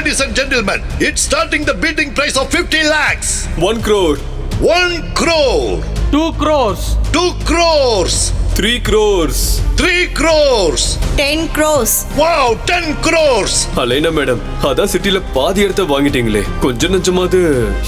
Ladies and gentlemen, it's starting the bidding price of 50 lakhs. 1 crore. 1 crore. 2 crores. 2 crores. 3 crores. 3 crores. 10 crores. Wow, 10 crores. Alaina madam, அதான் சிட்டில பாதி இடத்த வாங்கிட்டீங்களே, கொஞ்சம் நஞ்சமாவது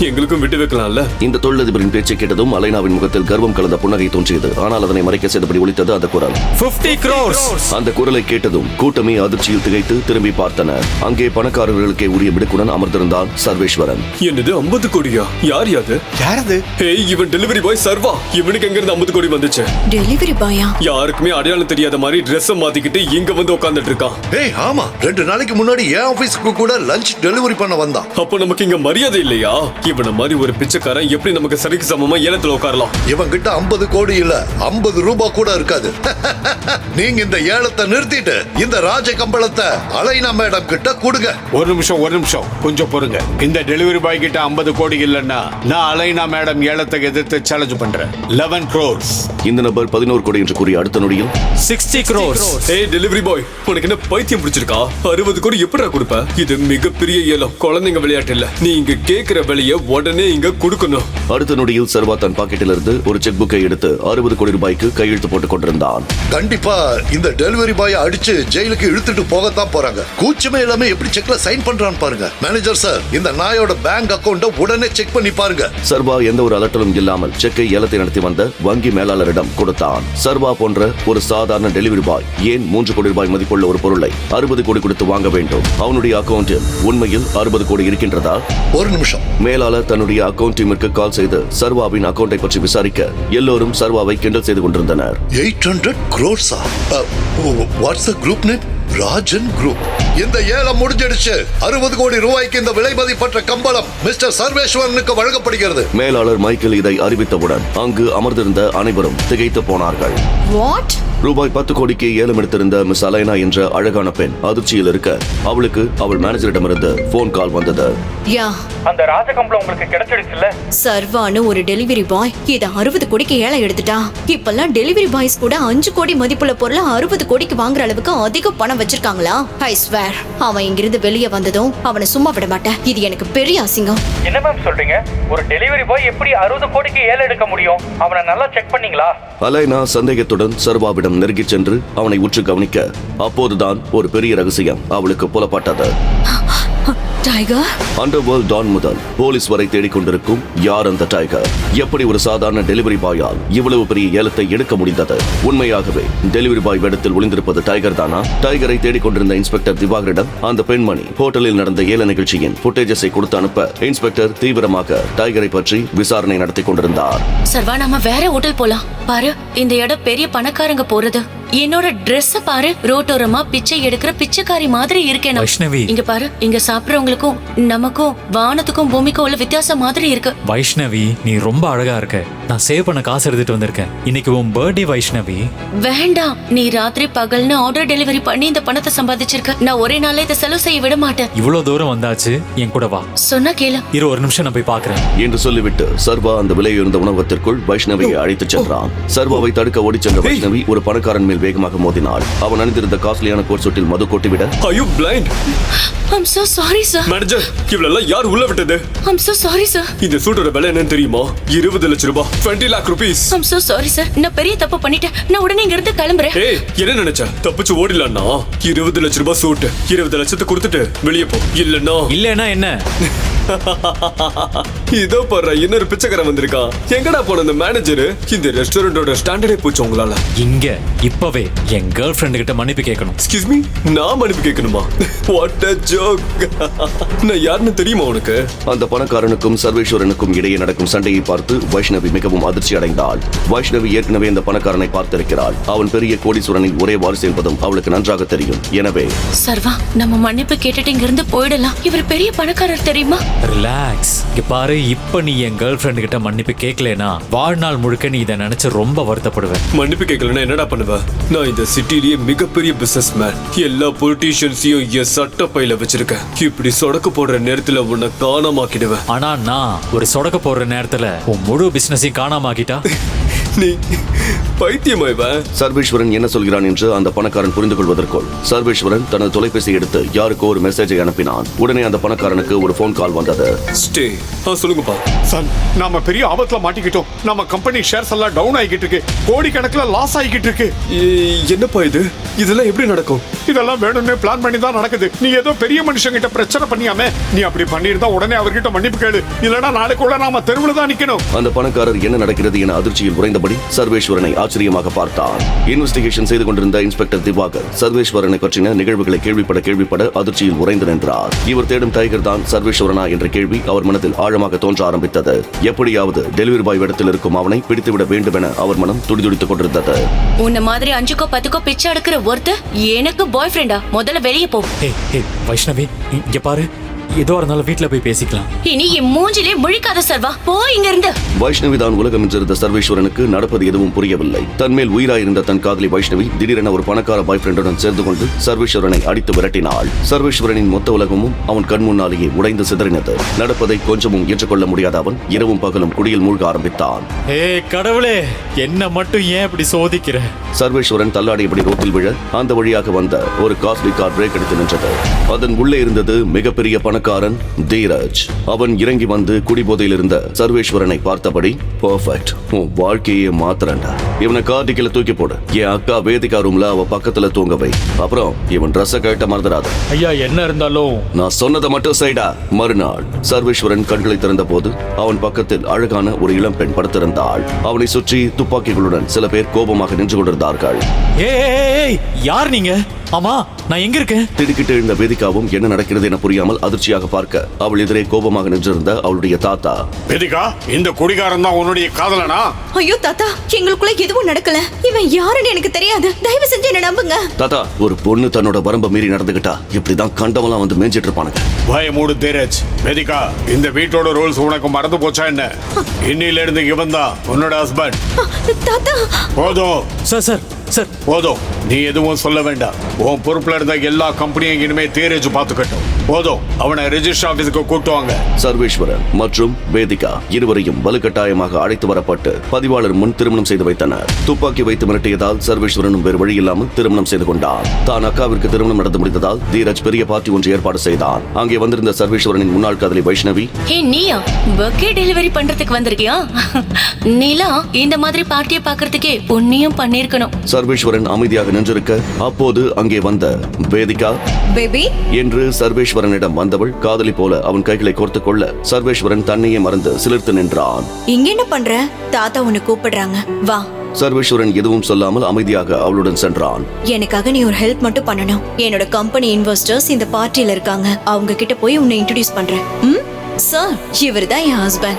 எங்களுக்கும் விட்டு வைக்கலாம்ல. இந்த தொழிலதிபரின் பேச்சை கேட்டதும் அலைனாவின் முகத்தில் கர்வம் கலந்த புன்னகை தோன்றியது. ஆனால் அதனை மறைக்க செய்தபடி ஒலித்தது அந்த குரல். 50 crores. அந்த குரலை கேட்டதும் கூட்டமே அதிர்ச்சியில் திகைத்து திரும்பி பார்த்தனர். அங்கே பணக்காரர்களுக்கே உரிய மிடுக்குடன் அமர்ந்திருந்தான் சர்வேஸ்வரன். என்னது 50 கோடியா? யார் அது? யாரது? ஏய், இவன் டெலிவரி பாய் சர்வா. இவனுக்கு எங்க இருந்து 50 கோடி வந்துச்சு? டெலிவரி பாயா? யாருக்குமே அடையாளம் தெரியாத மாதிரி ட்ரெஸ் மாத்திக்கிட்டு இங்க வந்து உட்கார்ந்துட்டு இருக்கான். ஏய், ஆமா, 2 நாளைக்கு முன்னாடி என் ஆபீஸ்க்கு கூட லஞ்ச் டெலிவரி பண்ண வந்தான். அப்ப நமக்கு இங்க மரியாதை இல்லையா? இவன மாதிரி ஒரு பிச்சைக்காரன் எப்படி நமக்கு சரிக்கு சமமா ஏலத்துல உட்காரலாம்? இவன் கிட்ட 50 கோடி இல்ல, 50 ரூபாய் கூட இருக்காது. நீங்க இந்த ஏலத்தை நிறுத்திட்டு இந்த ராஜ கம்பளத்தை அலைனா மேடம் கிட்ட கொடுங்க. ஒரு நிமிஷம் கொஞ்சம் பொறுங்க. இந்த டெலிவரி பாய் கிட்ட 50 கோடி இல்லன்னா நான் அலைனா மேடம் ஏலத்தை எதிர்த்து சேலஞ்ச் பண்றேன். 11 crores. இந்த நபர் 11 கோடி என்று கூறிய அடுத்த நொடியில் 60 crores. ஏய் டெலிவரி பாய், உனக்கு என்ன பைத்தியம் பிடிச்சிருக்கா? 60 கோடி எப்படிடா கொடுப்ப? இது மிகப்பெரிய ஏலம், குழந்தைங்க விளையாட்டு இல்ல. நீ இங்க கேக்குற விலைய உடனே இங்க கொடுக்கணும். அடுத்த நொடியில் சர்வா தன் பாக்கெட்டில் இருந்து ஒரு செக் புக்கை எடுத்து 60 கோடி ரூபாய்க்கு கையெழுத்து போட்டுக் கொண்டிருந்தான். கண்டிப்பா இந்த டெலிவரி பாய் அடிச்சு ஜெயிலுக்கு இழுத்துட்டு போகத்தான் போறாங்க. கூச்சமே இல்லாம எப்படி செக்ல சைன் பண்றான்னு பாருங்க. மேனேஜர் சார், இந்த நாயோட பேங்க் அக்கவுண்ட உடனே செக் பண்ணி பாருங்க. சர்வா எந்த ஒரு அலட்டலும் இல்லாமல் செக்கை ஏலத்தை நடத்தி வந்த வங்கி மேலாளரிடம் கொடுத்தான். சர்வா போன்ற ஒரு சாதாரண டெலிவரி பாய் ஏன் 3 கோடி ரூபாய் மதிப்புள்ள ஒரு பொருளை 60 கோடி கொடுத்து வாங்க வேண்டும்? அவனுடைய அக்கவுண்டில் உண்மையில் 60 கோடி இருக்கின்றதா? ஒரு நிமிஷம். மேலாளர் தன்னுடைய அக்கவுண்ட் டீமிற்கு கால் செய்து சர்வாவின் அக்கவுண்டை பற்றி விசாரிக்க எல்லோரும் சர்வாவை கிண்டல் செய்து கொண்டிருந்தனர். 800 crores. What's the group name? Rajan group. இந்த ஏலம் முடிஞ்சிடுச்சு. 60 கோடி ரூபாய்க்கு இந்த விலை மதிப்பற்ற கம்பளம் மிஸ்டர் சர்வேஸ்வரனுக்கு வழங்கப்படுகிறது. மேலாளர் மைக்கேல் இதை அறிவித்தவுடன் அங்கு அமர்ந்திருந்த அனைவரும் திகைத்து போனார்கள். வாட்? ரூபாய் 10 கோடிக்கு ஏலம் எடுத்திருந்த மிஸ் அலைனா என்ற அழகான பெண் அதிர்ச்சியில் இருக்க அவளுக்கு அவள் மேனேஜரிடமிருந்து போன் கால் வந்தது. யா, அந்த ராஜகம்பளம் உங்களுக்கு கிடைச்சிடுச்சுல? சர்வான்னு ஒரு டெலிவரி பாய் இத 60 கோடிக்கு ஏலம் எடுத்துட்டா. இப்பெல்லாம் டெலிவரி பாய்ஸ் கூட 5 கோடி மதிப்புள்ள பொருளை 60 கோடிக்கு வாங்குற அளவுக்கு அதிக பணம் வச்சிருக்காங்களா? ஐ ஸ்வேர், அவன் இங்கிருந்து வெளியே வந்ததும் அவனை சும்மா விட மாட்டேன். இது எனக்கு பெரிய அசிங்கம். என்ன மேம் சொல்றீங்க? ஒரு டெலிவரி பாய் எப்படி 60 கோடிக்கு ஏலம் எடுக்க முடியும்? அவனை நல்லா செக் பண்ணீங்களா? அலைனா சந்தேகத்துடன் சர்வாவிடம் நெருங்கி சென்று அவனை உற்று கவனிக்க அப்போதுதான் ஒரு பெரிய ரகசியம் அவளுக்கு புலப்பட்டது. டைகர்? அண்டர்வேர்ல்ட் டான் முதல் போலீஸ் வரை தேடிக்கொண்டிருக்கும் யார் அந்த டைகர்? எப்படி ஒரு சாதாரண டெலிவரி பாயால் இவ்வளவு பெரிய ஏலத்தை எடுக்க முடிந்தது? உண்மையாகவே டெலிவரி பாய் வேடத்தில் ஒளிந்திருப்பது டைகர் தானா? டைகரை தேடிக்கொண்டிருந்த இன்ஸ்பெக்டர் திவாகரிடம் அந்த பெண்மணி ஹோட்டலில் நடந்த ஏல நிகழ்ச்சியின் புட்டேஜஸை கொடுத்து அனுப்ப இன்ஸ்பெக்டர் தீவிரமாக டைகரை பற்றி விசாரணை நடத்தி கொண்டிருந்தார். சர்வா, நாம வேற ஹோட்டல் போலாம். பாரு, இந்த இடம் பெரிய பணக்காரங்க போறது. என்னோட ட்ரெஸ் பாரு, ரோட்டோரமா பிச்சை எடுக்கிற பிச்சைக்காரி மாதிரி இருக்கேன். வைஷ்ணவி, இங்க பாரு, இங்க சாப்பிடுறவங்களுக்கும் நமக்கும் வானத்துக்கும் பூமிக்கும் உள்ள வித்தியாசம் மாதிரி இருக்கு. வைஷ்ணவி, நீ ரொம்ப அழகா இருக்க. நான் சேவ் பண்ண காசு எடுத்துட்டு வந்திருக்கேன். இன்னைக்கு உன் பர்த்டே வைஷ்ணவி. வேண்டாம், நீ ராத்திரி பகல்னு ஆர்டர் டெலிவரி பண்ணி இந்த பணத்தை சம்பாதிச்சிருக்க. நான் ஒரே நாள்ல இதை செலவு செய்ய விட மாட்டேன். இவ்வளவு தூரம் வந்தாச்சு, என் கூட வா. சொன்னா கேளு. இரு, ஒரு நிமிஷம் நான் போய் பாக்குறேன் என்று சொல்லிவிட்டு சர்வா அந்த விலையுயர்ந்த உணவகத்திற்குள் வைஷ்ணவியை அழைத்துச் சென்றான். சர்வாவை தடுக்க ஓடிச் சென்ற வைஷ்ணவி ஒரு பணக்காரன் மேல் வேகமாக மோதினாள். அவன் அணிந்திருந்த காஸ்ட்லியான கோட் சூட்டில் மது கொட்டிவிட, Are you blind? I'm so sorry sir. Manager, இவளெல்லாம் யார் உள்ள விட்டது? I'm so sorry sir. இந்த சூட்டோட விலை என்னன்னு தெரியுமா? 20 லட்சம் ரூபாய். 20 lakh rupees. I'm so sorry sir. நான் பெரிய தப்பு பண்ணிட்டேன். நான் உடனே இங்க இருந்து கிளம்புறேன். ஏய், என்ன நினைச்ச? தப்பிச்சு ஓடிடலாம்னா 20 லட்சம் ரூபாய் சூட். 20 லட்சத்தை கொடுத்துட்டு வெளியே போ. இல்லன்னா என்ன? இதோ பாரு, இன்னொரு பிச்சைக்காரன் வந்திருக்கான். எங்கடா போன இந்த மேனேஜர்? இந்த ரெஸ்டாரண்டோட ஸ்டாண்டர்டே போச்சு உங்களால. இங்க இப்பவே என் கேர்ள் ஃப்ரெண்ட் கிட்ட மன்னிப்பு கேட்கணும். எக்ஸ்கியூஸ் மீ, நான் மன்னிப்பு கேட்கணுமா? What a joke. நான் யாருன்னு தெரியுமா உனக்கு? அந்த பணக்காரனுக்கும் சர்வேஸ்வரனுக்கும் இடையே நடக்கும் சண்டையை பார்த்து வைஷ்ணவி மிகவும் அதிர்ச்சி அடைந்தாள். வைஷ்ணவி ஏற்கனவே அந்த பணக்காரனை பார்த்திருக்கிறாள். அவன் பெரிய கோடீஸ்வரனின் ஒரே வாரிசு என்பதும் அவளுக்கு நன்றாக தெரியும். எனவே சர்வா, நம்ம மன்னிப்பு கேட்டுட்டு இங்க இருந்து போயிடலாம். இவர் பெரிய பணக்காரர் தெரியுமா? ரிலாக்ஸ். இங்க பாரு, இப்ப நீ என் கேர்ள் ஃப்ரெண்ட் கிட்ட மன்னிப்பு கேட்கலனா வாழ்நாள் முழுக்க நீ இதை நினைச்சு ரொம்ப வருத்தப்படுவேன். மன்னிப்பு கேட்கலன்னா என்னடா பண்ணுவ? நான் இந்த சிட்டிலேயே மிகப்பெரிய பிசினஸ் மேன். எல்லா பொலிட்டீஷியன்ஸையும் என் சட்ட பையில வச்சிருக்கேன். இப்படி சொடக்கு போடுற நேரத்துல உன்னை காணாமாக்கிடுவேன். ஆனா நான் ஒரு சொடக்க போடுற நேரத்துல உன் முழு பிசினஸையும் காணாமாக்கிட்டா நீ பைத்தியமா இவன்? சர்வேஸ்வரன் என்ன சொல்கிறான் என்று அந்த பணக்காரன் புரிந்து கொள்வதற்குள் சர்வேஸ்வரன் தனது தொலைபேசி எடுத்து யாருக்கோ ஒரு மெசேஜை அனுப்பினான். உடனே அந்த பணக்காரனுக்கு ஒரு போன் கால் வந்தது. ஸ்டே. சொல்லுங்கப்பா. சார், நாம பெரிய ஆபத்துல மாட்டிக்கிட்டோம். நம்ம கம்பெனி ஷேர்ஸ் எல்லாம் டவுன் ஆகிட்டு இருக்கு. கோடிக்கணக்கில் லாஸ் ஆகிட்டு இருக்கு. என்னப்பா இது? இதெல்லாம் எப்படி நடக்கும்? இதெல்லாம் வேணும்னு பிளான் பண்ணி தான் நடக்குது. நீ ஏதோ பெரிய மனுஷங்கிட்ட பிரச்சனை பண்ணியாம நீ அப்படி பண்ணிருந்தா உடனே அவர்கிட்ட மன்னிப்பு கேளு. இல்லனா நாளைக்குள்ள நாம தெருவுல தான் நிக்கணும். அந்த பணக்காரர் என்ன நடக்கிறது என அதிர்ச்சியில் உறைந்தபடி சர்வேஸ்வரனை ஆச்சரியமாக பார்த்தான். இன்வெஸ்டிகேஷன் செய்து கொண்டிருந்த இன்ஸ்பெக்டர் திவாகர் சர்வேஸ்வரனை பற்றின நிகழ்வுகளை கேள்விப்பட அதிர்ச்சியில் உறைந்து நின்றார். இவர் தேடும் டைகர் தான் சர்வேஸ்வரனா என்ற கேள்வி அவர் மனதில் ஆழமாக தோன்ற ஆரம்பித்தது. எப்படியாவது டெலிவரி பாய் இடத்தில் இருக்கும் அவனை பிடித்துவிட வேண்டும் என அவர் மனம் துடிதுடித்துக் கொண்டிருந்தது. உன்ன மாதிரி 5க்கோ 10க்கோ பிச்சை எடுக்கிற ஒருத்த எனக்கு பாய் ஃப்ரெண்டா? முதல்ல வெளியே போ. வைஷ்ணவி, இங்க பாரு, ஏதோ இருந்தாலும் வீட்டுல போய் பேசிக்கலாம். இனி என் மூஞ்சிலே முழிக்காத சர்வா, போ இங்க இருந்து. வைஷ்ணவி தான் உலகம் என்றிருந்த சர்வேஸ்வரனுக்கு நடப்பது எதுவும் புரியவில்லை. தன்மேல் உயிராயிருந்த தன் காதலி வைஷ்ணவி திடீரென ஒரு பணக்கார பாய் ஃப்ரெண்டுடன் சேர்ந்து கொண்டு சர்வேஸ்வரனை அடித்து விரட்டினாள். சர்வேஸ்வரனின் மொத்த உலகமும் அவன் கண் முன்னாலேயே உடைந்து சிதறினது. நடப்பதை கொஞ்சமும் ஏற்றுக்கொள்ள முடியாத அவன் இரவும் பகலும் குடியில் மூழ்க ஆரம்பித்தான். கடவுளே, என்ன மட்டும் ஏன் இப்படி சோதிக்கிற? சர்வேஸ்வரன் தள்ளாடியபடி ரோட்டில் விழ அந்த வழியாக வந்த ஒரு காஸ்ட்லி கார் பிரேக் எடுத்து நின்றது. அதன் உள்ளே இருந்தது மிகப்பெரிய பணக்காரன் தீரஜ். அவன் இறங்கி வந்து குடிபோதையில் இருந்த சர்வேஸ்வரனை பார்த்தபடி, பெர்ஃபெக்ட், உன் வாழ்க்கையே மாத்திரண்டா. இவனை கார்டிக்கல தூக்கி போடு. என் அக்கா வேதிகா ரூம்ல அவ பக்கத்துல தூங்க வை. அப்புறம் இவன் ட்ரெஸ்ஸை கட்ட மறந்துடாத. ஐயா, என்ன இருந்தாலும் நான் சொன்னதை மட்டும் செய்டா. மறுநாள் சர்வேஸ்வரன் கண்களை திறந்த போது அவன் பக்கத்தில் அழகான ஒரு இளம் பெண் படுத்திருந்தாள். அவனை சுற்றி துப்பாக்கிகளுடன் சில பேர் கோபமாக நின்று கொண்டிருந்தார்கள். யார் நீங்க? ஆமா, நான் எங்க இருக்கேன்? திடுக்கிட்டு எழுந்த வேதிகாவும் என்ன நடக்கிறது என புரியாமல் அதிர்ச்சியாக பார்க்க அவள் எதிரே கோபமாக நின்றிருந்த அவளுடைய தாத்தா. வேதிகா, இந்த குடிகாரன் தான் உன்னுடைய காதலனா? ஐயோ தாத்தா, எங்களுக்குள்ள எதுவும் நடக்கல. இவன் யாருன்னு எனக்கு தெரியாது. தயவு செஞ்சு என்ன நம்புங்க. தாத்தா, ஒரு பொண்ணு தன்னோட வரம்ப மீறி நடந்துகிட்டா இப்படிதான் கண்டவெல்லாம் வந்து மேய்ஞ்சிட்டு இருப்பானுங்க. பயமூடு தீரஜ். வேதிகா, இந்த வீட்டோட ரூல்ஸ் உனக்கு மறந்து போச்சா என்ன? இன்னில இருந்து இவன் தான் உன்னோட ஹஸ்பண்ட். தாத்தா, போதும் சார், போதும். நீ எதுவும் சொல்ல வேண்டாம். உன் பொறுப்புல இருந்த எல்லா கம்பெனியும் இனிமே தீரஜ் பாத்துக்கட்டும். போதும், அவனை ரெஜிஸ்டர் ஆபீஸுக்கு கூட்டுவாங்க. சர்வேஸ்வரன் மற்றும் வேதிகா இருவரையும் வலுக்கட்டாயமாக அழைத்து வரப்பட்டு பதிவாளர் முன் திருமணம் செய்து வைத்தனர். துப்பாக்கி வைத்து மிரட்டியதால் சர்வேஸ்வரனும் வேறு வழி இல்லாமல் திருமணம் செய்து கொண்டான். தான் அக்காவிற்கு திருமணம் நடந்து முடிந்ததால் தீரஜ் பெரிய பார்ட்டி ஒன்று ஏற்பாடு செய்தான். அங்கே வந்திருந்த சர்வேஸ்வரனின் முன்னாள் காதலி வைஷ்ணவி, நீயா பர்த்டே டெலிவரி பண்றதுக்கு வந்திருக்கியா? நீலா இந்த மாதிரி பார்ட்டியை பாக்குறதுக்கே புண்ணியம் பண்ணிருக்கணும். சர்வேஸ்வரன் அமைதியாக நின்றிருக்க அப்போது அங்கே வந்த வேதிகா பேபி என்று சர்வேஸ்வரனிடம் வந்தவள் காதலி போல அவன் கைகளை கோர்த்துக் கொள்ள சர்வேஸ்வரன் தன்னையே மறந்து சிலிர்த்து நின்றான். இங்க என்ன பண்ற? தாத்தா உன்னை கூப்பிடுறாங்க, வா. சர்வேஸ்வரன் எதுவும் சொல்லாமல் அமைதியாக அவளுடன் சென்றான். எனக்காக நீ ஒரு ஹெல்ப் மட்டும் பண்ணணும். என்னோட கம்பெனி இன்வெஸ்டர்ஸ் இந்த பார்ட்டியில இருக்காங்க. அவங்க கிட்ட போய் உன்னை இன்ட்ரோடியூஸ் பண்றேன். சார், இவர்தான் என் ஹஸ்பண்ட்.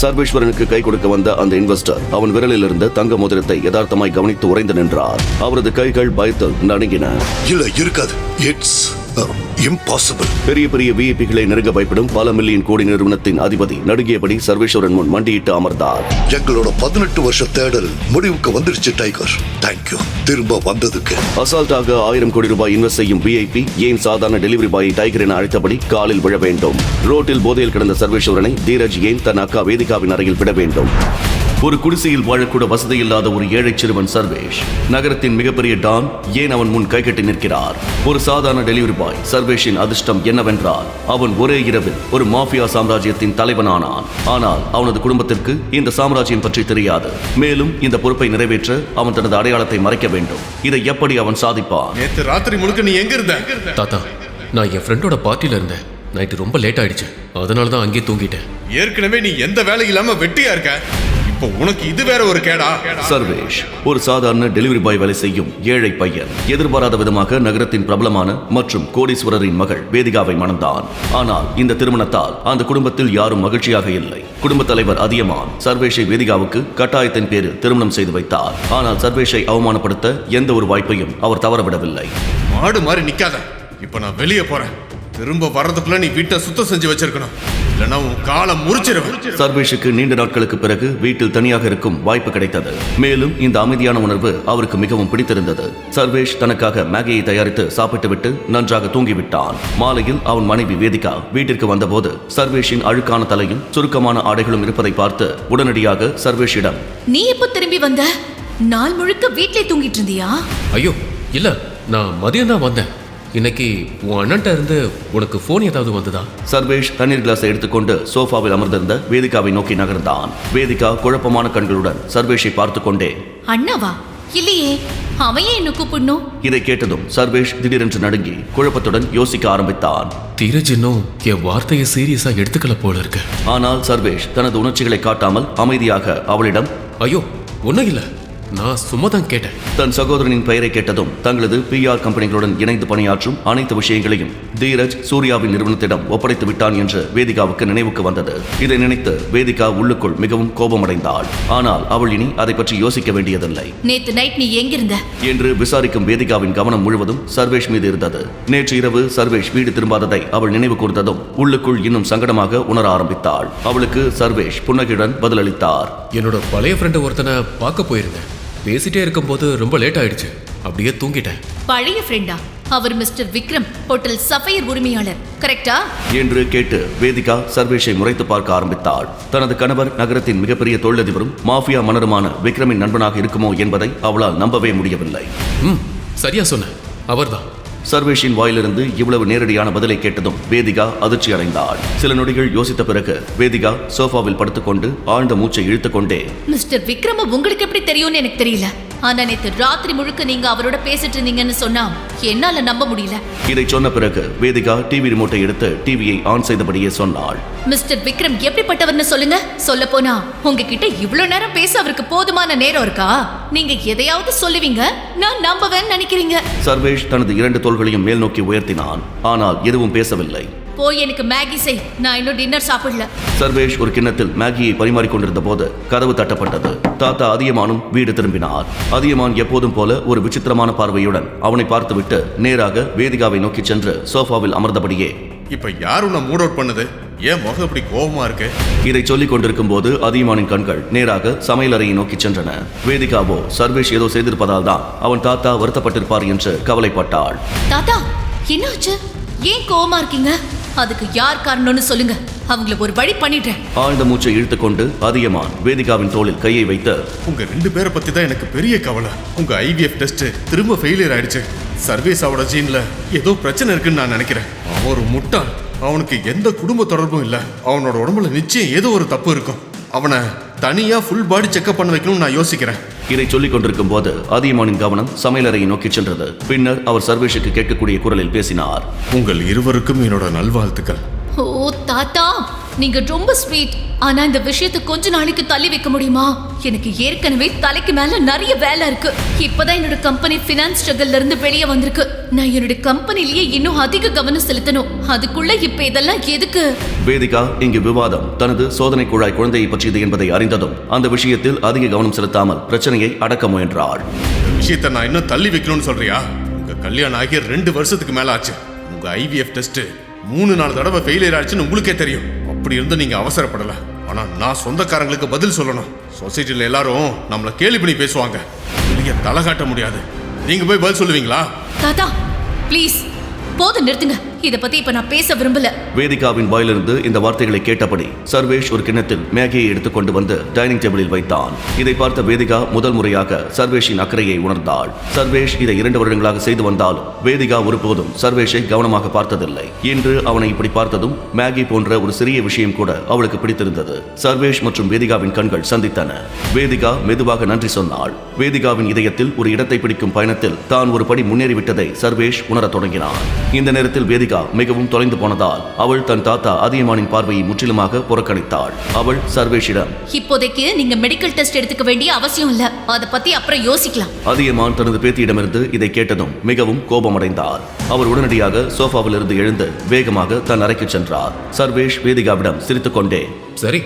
சர்வேஸ்வரனுக்கு கை கொடுக்க வந்த அந்த இன்வெஸ்டர் அவன் விரலில் இருந்த தங்க மோதிரத்தை யதார்த்தமாய் கவனித்து உறைந்து நின்றார். அவரது கைகள் பயத்தில் நடுங்கின. இல்ல, இருக்காது. It's impossible. பெரிய பெரிய விஐபிகளை நெருங்க பயப்படும் பல மில்லியன் கோடி நிறுவனத்தின் அதிபதி நடுங்கியபடி சர்வேஸ்வரன் முன் மண்டியிட்டு அமர்ந்தார். எங்களோட 18 வருஷ தேடல் முடிவுக்கு வந்துருச்சு டைகர். தேங்க்யூ திரும்ப வந்ததுக்கு. அசால்ட்டாக 1000 கோடி ரூபாய் இன்வெஸ்ட் செய்யும் விஐபி ஏன் சாதாரண டெலிவரி பாயை டைகர் என அழைத்தபடி காலில் விழ வேண்டும்? ரோட்டில் போதையில் கிடந்த சர்வேஸ்வரனை தீரஜ் ஏன் தன் அக்கா வேதிகாவின் அறையில் விட வேண்டும்? ஒரு குடிசையில் வாழக்கூட வசதி இல்லாத ஒரு ஏழை சிறுவன் சர்வேஷ் நகரத்தின் மிகப்பெரிய டான் ஏன் அவன் முன் கைகட்டி நிற்கிறார்? ஒரு சாதாரண டெலிவரி பாய் சர்வேஷின் அதிர்ஷ்டம் என்னவென்றால் அவன் ஒரே இரவில் ஒரு மாஃபியா சாம்ராஜ்யத்தின் தலைவனானான். ஆனால் அவனது குடும்பத்திற்கு இந்த சாம்ராஜ்யம் பற்றி தெரியாது. மேலும் இந்த பொறுப்பை நிறைவேற்ற அவன் தனது அடையாளத்தை மறைக்க வேண்டும். இதை எப்படி அவன் சாதிப்பான்? நேத்து ராத்திரி முழுக்க நீ எங்க இருந்த? தாத்தா, நான் என் ஃப்ரெண்டோட பார்ட்டியில இருந்தேன். நைட்டு ரொம்ப லேட் ஆயிடுச்சு, அதனால தான் அங்கேயே தூங்கிட்டேன். ஏற்கனவே நீ எந்த வேலை இல்லாம வெட்டியா இருக்க, இப்போ உனக்கு இது வேற ஒரு கேடா? சர்வேஷ் ஒரு சாதாரண டெலிவரி பாய் வேலை செய்யும் ஏழை பையன். எதிர்பாராத விதமாக நகரத்தின் பிரபலமான மற்றும் கோடீஸ்வரரின் மகள் வேதிகாவை மணந்தான். ஆனால் இந்த திருமணத்தால் அந்த குடும்பத்தில் யாரும் மகிழ்ச்சியாக இல்லை. குடும்ப தலைவர் அதியமான் சர்வேஷை வேதிகாவுக்கு கட்டாயத்தின் பேரில் திருமணம் செய்து வைத்தார். ஆனால் சர்வேஷை அவமானப்படுத்த எந்த ஒரு வாய்ப்பையும் அவர் தவறவிடவில்லை. மாடு மாதிரி நிக்காத. இப்ப நான் வெளியே போறேன். திரும்ப வர்றதுக்குள்ள நீ வீட்டை சுத்தம் செஞ்சு வச்சிருக்கணும். இல்லைன்னா உன் காலை முறிச்சிருவேன். சர்வேஷுக்கு நீண்ட நாட்களுக்கு பிறகு வீட்டில் தனியாக இருக்கும் வாய்ப்பு கிடைத்தது. மேலும் இந்த அமைதியான உணர்வு அவருக்கு மிகவும் பிடித்திருந்தது. சர்வேஷ் தனக்காக மேகியை தயாரித்து சாப்பிட்டுவிட்டு நன்றாக தூங்கிவிட்டான். மாலையில் அவன் மனைவி வேதிகா வீட்டிற்கு வந்தபோது சர்வேஷின் அழுக்கான தலையும் சுருக்கமான ஆடைகளும் இருப்பதை பார்த்து உடனடியாக சர்வேஷிடம், நீ எப்போ திரும்பி வந்த? நாள் முழுக்க வீட்லயே தூங்கிட்டு இருந்தியா? ஐயோ இல்ல, நான் மதியம் தான் வந்தேன். இன்னைக்கு உன் அண்ணன்ட்ட இருந்து உனக்கு போன் ஏதாவது வந்ததா? சர்வேஷ் தண்ணீர் கிளாஸை எடுத்துக்கொண்டு சோஃபாவில் அமர்ந்திருந்த வேதிகாவை நோக்கி நகர்ந்தான். வேதிகா குழப்பமான கண்களுடன் சர்வேஷை பார்த்து கொண்டே, அண்ணாவா? இல்லையே, அவன் ஏன் என்ன கூப்பிடணும்? இதை கேட்டதும் சர்வேஷ் திடீரென்று நடுங்கி குழப்பத்துடன் யோசிக்க ஆரம்பித்தான். தீரஜ் இன்னும் என் வார்த்தையை சீரியஸா எடுத்துக்கல போல இருக்கு. ஆனால் சர்வேஷ் தனது உணர்ச்சிகளை காட்டாமல் அமைதியாக அவளிடம், ஐயோ ஒன்னும் இல்ல, நான் சும்மா தான் கேட்டேன். தன் சகோதரனின் பெயரை கேட்டதும் தங்களது PR கம்பெனிகளுடன் இணைந்து பணியாற்றும் அனைத்து விஷயங்களையும் தீரஜ் சூர்யாவின் நிறுவனத்திடம் ஒப்படைத்து விட்டான் என்று வேதிகாவுக்கு நினைவுக்கு வந்தது. இதை நினைத்து வேதிகா உள்ளுக்குள் மிகவும் கோபமடைந்தாள். ஆனால் அவள் இனி அதை பற்றி யோசிக்க வேண்டியதில்லை. நேத்து நைட் நீ எங்கிருந்த என்று விசாரிக்கும் வேதிகாவின் கவனம் முழுவதும் சர்வேஷ் மீது இருந்தது. நேற்று இரவு சர்வேஷ் வீடு திரும்பாததை அவள் நினைவு கூர்ந்ததும் உள்ளுக்குள் இன்னும் சங்கடமாக உணர ஆரம்பித்தாள். அவளுக்கு சர்வேஷ் புன்னகையுடன் பதிலளித்தார். என்னோட பழைய ஃப்ரெண்டு ஒருத்தனை பார்க்க போயிருந்தேன். பேசிட்டே இருக்கும்போது ரொம்ப லேட் ஆயிடுச்சு, அப்படியே தூங்கிட்டேன். பழைய ஃப்ரெண்டா? அவர் மிஸ்டர் விக்ரம், ஹோட்டல் சஃபயர் உரிமையாளர், கரெக்டா? என்று கேட்டு வேதிகா சர்வேஷை முறைத்து பார்க்க ஆரம்பித்தாள். தனது கணவர் நகரத்தின் மிகப்பெரிய தொழிலதிபரும் மாஃபியா மன்னருமான விக்ரமின் நண்பனாக இருக்குமோ என்பதை அவளால் நம்பவே முடியவில்லை. சரியா சொன்ன, அவர்தான். சர்வேஷின் வாயிலிருந்து இவ்வளவு நேரடியான பதிலை கேட்டதும் வேதிகா அதிர்ச்சி அடைந்தாள். சில நொடிகள் யோசித்த பிறகு வேதிகா சோஃபாவில் படுத்துக்கொண்டு ஆழ்ந்த மூச்சை இழுத்துக்கொண்டே, மிஸ்டர் விக்ரம உங்களுக்கு எப்படி தெரியும்னு எனக்கு தெரியல. ஆனா நேத்து ராத்திரி முழுக்க நீங்க அவரோட பேசிட்டு இருந்தீங்கன்னு சொன்னா என்னால நம்ப முடியல. இதை சொன்ன பிறகு வேதிகா டிவி ரிமோட்டை எடுத்து டிவியை ஆன் செய்தபடியே சொன்னாள். மிஸ்டர் விக்ரம் எப்படிப்பட்டவர்னு சொல்லுங்க. சொல்ல போனா உங்ககிட்ட இவ்வளவு நேரம் பேச அவருக்கு போதுமான நேரம் இருக்கா? நீங்க எதையாவது சொல்லுவீங்க, நான் நம்பவேன்னு நினைக்கிறீங்க. சர்வேஷ் தனது 2 தோள்களையும் மேல் நோக்கி உயர்த்தினான். ஆனால் எதுவும் பேசவில்லை. போய் எனக்கு மேகி செய், நான் இன்னும் டின்னர் சாப்பிடல. சர்வேஷ் ஒரு கிண்ணத்தில் மேகியை பரிமாறிக்கொண்டிருந்த போது கதவு தட்டப்பட்டது. தாத்தா அதியமானும் வீடு திரும்பினார். அதியமான் எப்போதும் போல ஒரு விசித்திரமான பார்வையுடன் அவனை பார்த்துவிட்டு நேராக வேதிகாவை நோக்கி சென்று சோஃபாவில் அமர்ந்தபடியே, இப்ப யார் உன்னை மூட் அவுட் பண்ணுது? ஏன் முகம் இப்படி கோபமா இருக்கு? இதை சொல்லிக் கொண்டிருக்கும் போது அதியமானின் கண்கள் நேராக சமையலறையை நோக்கி சென்றன. வேதிகாவோ சர்வேஷ் ஏதோ செய்திருப்பதால் தான் அவன் தாத்தா வருத்தப்பட்டிருப்பார் என்று கவலைப்பட்டாள். தாத்தா என்னாச்சு? ஏன் கோவமா இருக்கீங்க? அதுக்கு யார் காரணம்னு சொல்லுங்க, அவங்கள ஒரு வழி பண்ணிடுறேன். ஆழ்ந்த மூச்சை இழுத்துக்கொண்டு அதியமான் வேதிகாவின் தோளில் கையை வைத்து, உங்க 2 பேரை பத்தி தான் எனக்கு பெரிய கவலை. உங்க IVF டெஸ்ட் திரும்ப ஃபெயிலியர் ஆயிடுச்சு. சர்வீஸாவோட ஜீன்ல ஏதோ பிரச்சனை இருக்குன்னு நான் நினைக்கிறேன். அவன் ஒரு முட்டாள். அவனுக்கு எந்த குடும்ப தொடர்பும் இல்ல. அவனோட உடம்புல நிச்சயம் ஏதோ ஒரு தப்பு இருக்கும். அவனை தனியா ஃபுல் பாடி செக்அப் பண்ண வைக்கணும்னு நான் யோசிக்கிறேன். இதை சொல்லிக் கொண்டிருக்கும் போது அதியமானின் கவனம் சமையலறையை நோக்கி சென்றது. பின்னர் அவர் சர்வேஷுக்கு கேட்கக்கூடிய குரலில் பேசினார். உங்கள் இருவருக்கும் என்னோட நல்வாழ்த்துக்கள். ஓ தாத்தா, நீங்க ரொம்ப ஸ்வீட். ஆனா இந்த விஷயத்தை கொஞ்ச நாளைக்கு தள்ளி வைக்க முடியுமா? எனக்கு ஏற்கனவே தலைக்கு மேல நிறைய வேலை இருக்கு. இப்பதான் என்னோட கம்பெனி ஃபினான்ஸ் ஸ்ட்ரகிள்ல இருந்து வெளியே வந்திருக்கு. நான் என்னோட கம்பெனிலேயே இன்னும் அதிக கவனம் செலுத்தணும். அதுக்குள்ள இப்ப இதெல்லாம் எதுக்கு? வேதிகா இங்கு விவாதம் தனது சோதனை குழாய் குழந்தையை பற்றியது என்பதை அறிந்ததும் அந்த விஷயத்தில் அதிக கவனம் செலுத்தாமல் பிரச்சனையை அடக்க முயன்றாள். இந்த விஷயத்தை நான் இன்னும் தள்ளி வைக்கணும்னு சொல்றியா? உங்க கல்யாணம் ஆகிய 2 வருஷத்துக்கு மேல ஆச்சு. உங்க IVF டெஸ்ட் 3-4 தடவை ஃபெயிலியர் ஆயிடுச்சுன்னு உங்களுக்கே தெரியும். அப்படி இருந்து நீங்க அவசரப்படல. ஆனா நான் சொந்தக்காரங்களுக்கு பதில் சொல்லணும். சொசைட்டில எல்லாரும் நம்மள கேலி பண்ணி பேசுவாங்க. வெளியே தலை காட்ட முடியாது. நீங்க போய் பதில் சொல்லுவீங்களா? தாத்தா ப்ளீஸ் போதும், நிறுத்துங்க. இத பத்தி இப்ப நான் பேச விரும்பல. வேதிகாவின் வாயிலிருந்து இந்த வார்த்தைகளை கேட்டபடி சர்வேஷ் ஒரு கிண்ணத்தில் மேகியை எடுத்துக்கொண்டு வந்து டைனிங் டேபிளில் வைத்தான். இதை பார்த்த வேதிகா முதல் முறையாக சர்வேஷின் அக்கறையை உணர்ந்தாள். சர்வேஷ் இதை 2 வருடங்களாக செய்து வந்தாலும் வேதிகா ஒருபோதும் சர்வேஷை கவனமாக பார்த்ததில்லை. இன்று அவனை இப்படி பார்த்ததும் மேகி போன்ற ஒரு சிறிய விஷயம் கூட அவளுக்கு பிடித்திருந்தது. சர்வேஷ் மற்றும் வேதிகாவின் கண்கள் சந்தித்தன. வேதிகா மெதுவாக நன்றி சொன்னாள். வேதிகாவின் இதயத்தில் ஒரு இடத்தை பிடிக்கும் பயணத்தில் தான் ஒரு படி முன்னேறிவிட்டதை சர்வேஷ் உணரத் தொடங்கினான். இந்த நேரத்தில் வேதிகா மிகவும் தொலைந்து போனதால் அவள் தன் தாத்தா அதியமானின் பார்வையை முற்றிலுமாக புறக்கணித்தாள். அவள் சர்வேஷிடம், இப்போதைக்கு நீங்க மெடிக்கல் டெஸ்ட் எடுத்துக்க வேண்டிய அவசியம் இல்ல. அத பத்தி அப்புறம் யோசிக்கலாம். அதியமான் தனது பேத்தியிடமிருந்து இதை கேட்டதும் மிகவும் கோபமடைந்தார். அவர் உடனடியாக சோஃபாவில் இருந்து எழுந்து வேகமாக தன் அறைக்கு சென்றார். சர்வேஷ் வேதிகாவிடம் சிரித்துக்கொண்டே, சரி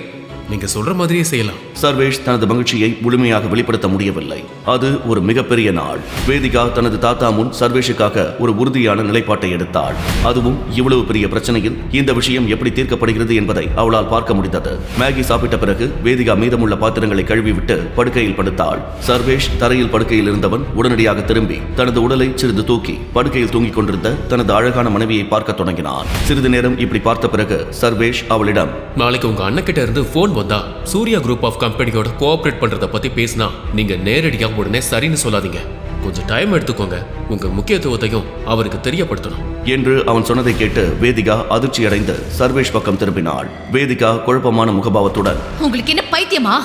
நீங்க சொல்ற மாதிரியே செய்யலாம். சர்வேஷ் தனது மகிழ்ச்சியை முழுமையாக வெளிப்படுத்த முடியவில்லை. அது ஒரு மிகப்பெரிய நாள். வேதிகா தனது தாத்தா முன் சர்வேஷுக்காக ஒரு உறுதியான நிலைப்பாட்டை எடுத்தாள். அதுவும் இவ்வளவு பெரிய பிரச்சனையில் இந்த விஷயம் எப்படி தீர்க்கப்படுகிறது என்பதை அவளால் பார்க்க முடிந்தது. மேகி சாப்பிட்ட பிறகு வேதிகா மீதமுள்ள பாத்திரங்களை கழுவிவிட்டு படுக்கையில் படுத்தாள். சர்வேஷ் தரையில் படுக்கையில் இருந்தவன் உடனடியாக திரும்பி தனது உடலை சிறிது தூக்கி படுக்கையில் தூங்கிக் கொண்டிருந்த தனது அழகான மனைவியை பார்க்க தொடங்கினான். சிறிது நேரம் இப்படி பார்த்த பிறகு சர்வேஷ் அவளிடம், நாளைக்கு உங்க அண்ணன் கிட்ட இருந்து போன் வந்தா சூர்யா குரூப் ஆஃப் கம்பெனியோட கோஆபரேட் பண்றத பத்தி பேசினா நீங்க நேரடியா உடனே சரின்னு சொல்லாதீங்க. கொஞ்சம் டைம் எடுத்துக்கோங்க. உங்க முக்கியத்துவத்தையும் அவருக்கு தெரியப்படுத்தணும் என்று அவன் சொன்னதை கேட்டு வேதிகா அதிர்ச்சியடைந்து சர்வேஷ் பக்கம் திரும்பினாள். வேதிகா குழப்பமான முகபாவத்துடன், உங்களுக்கு என்ன பைத்தியமா?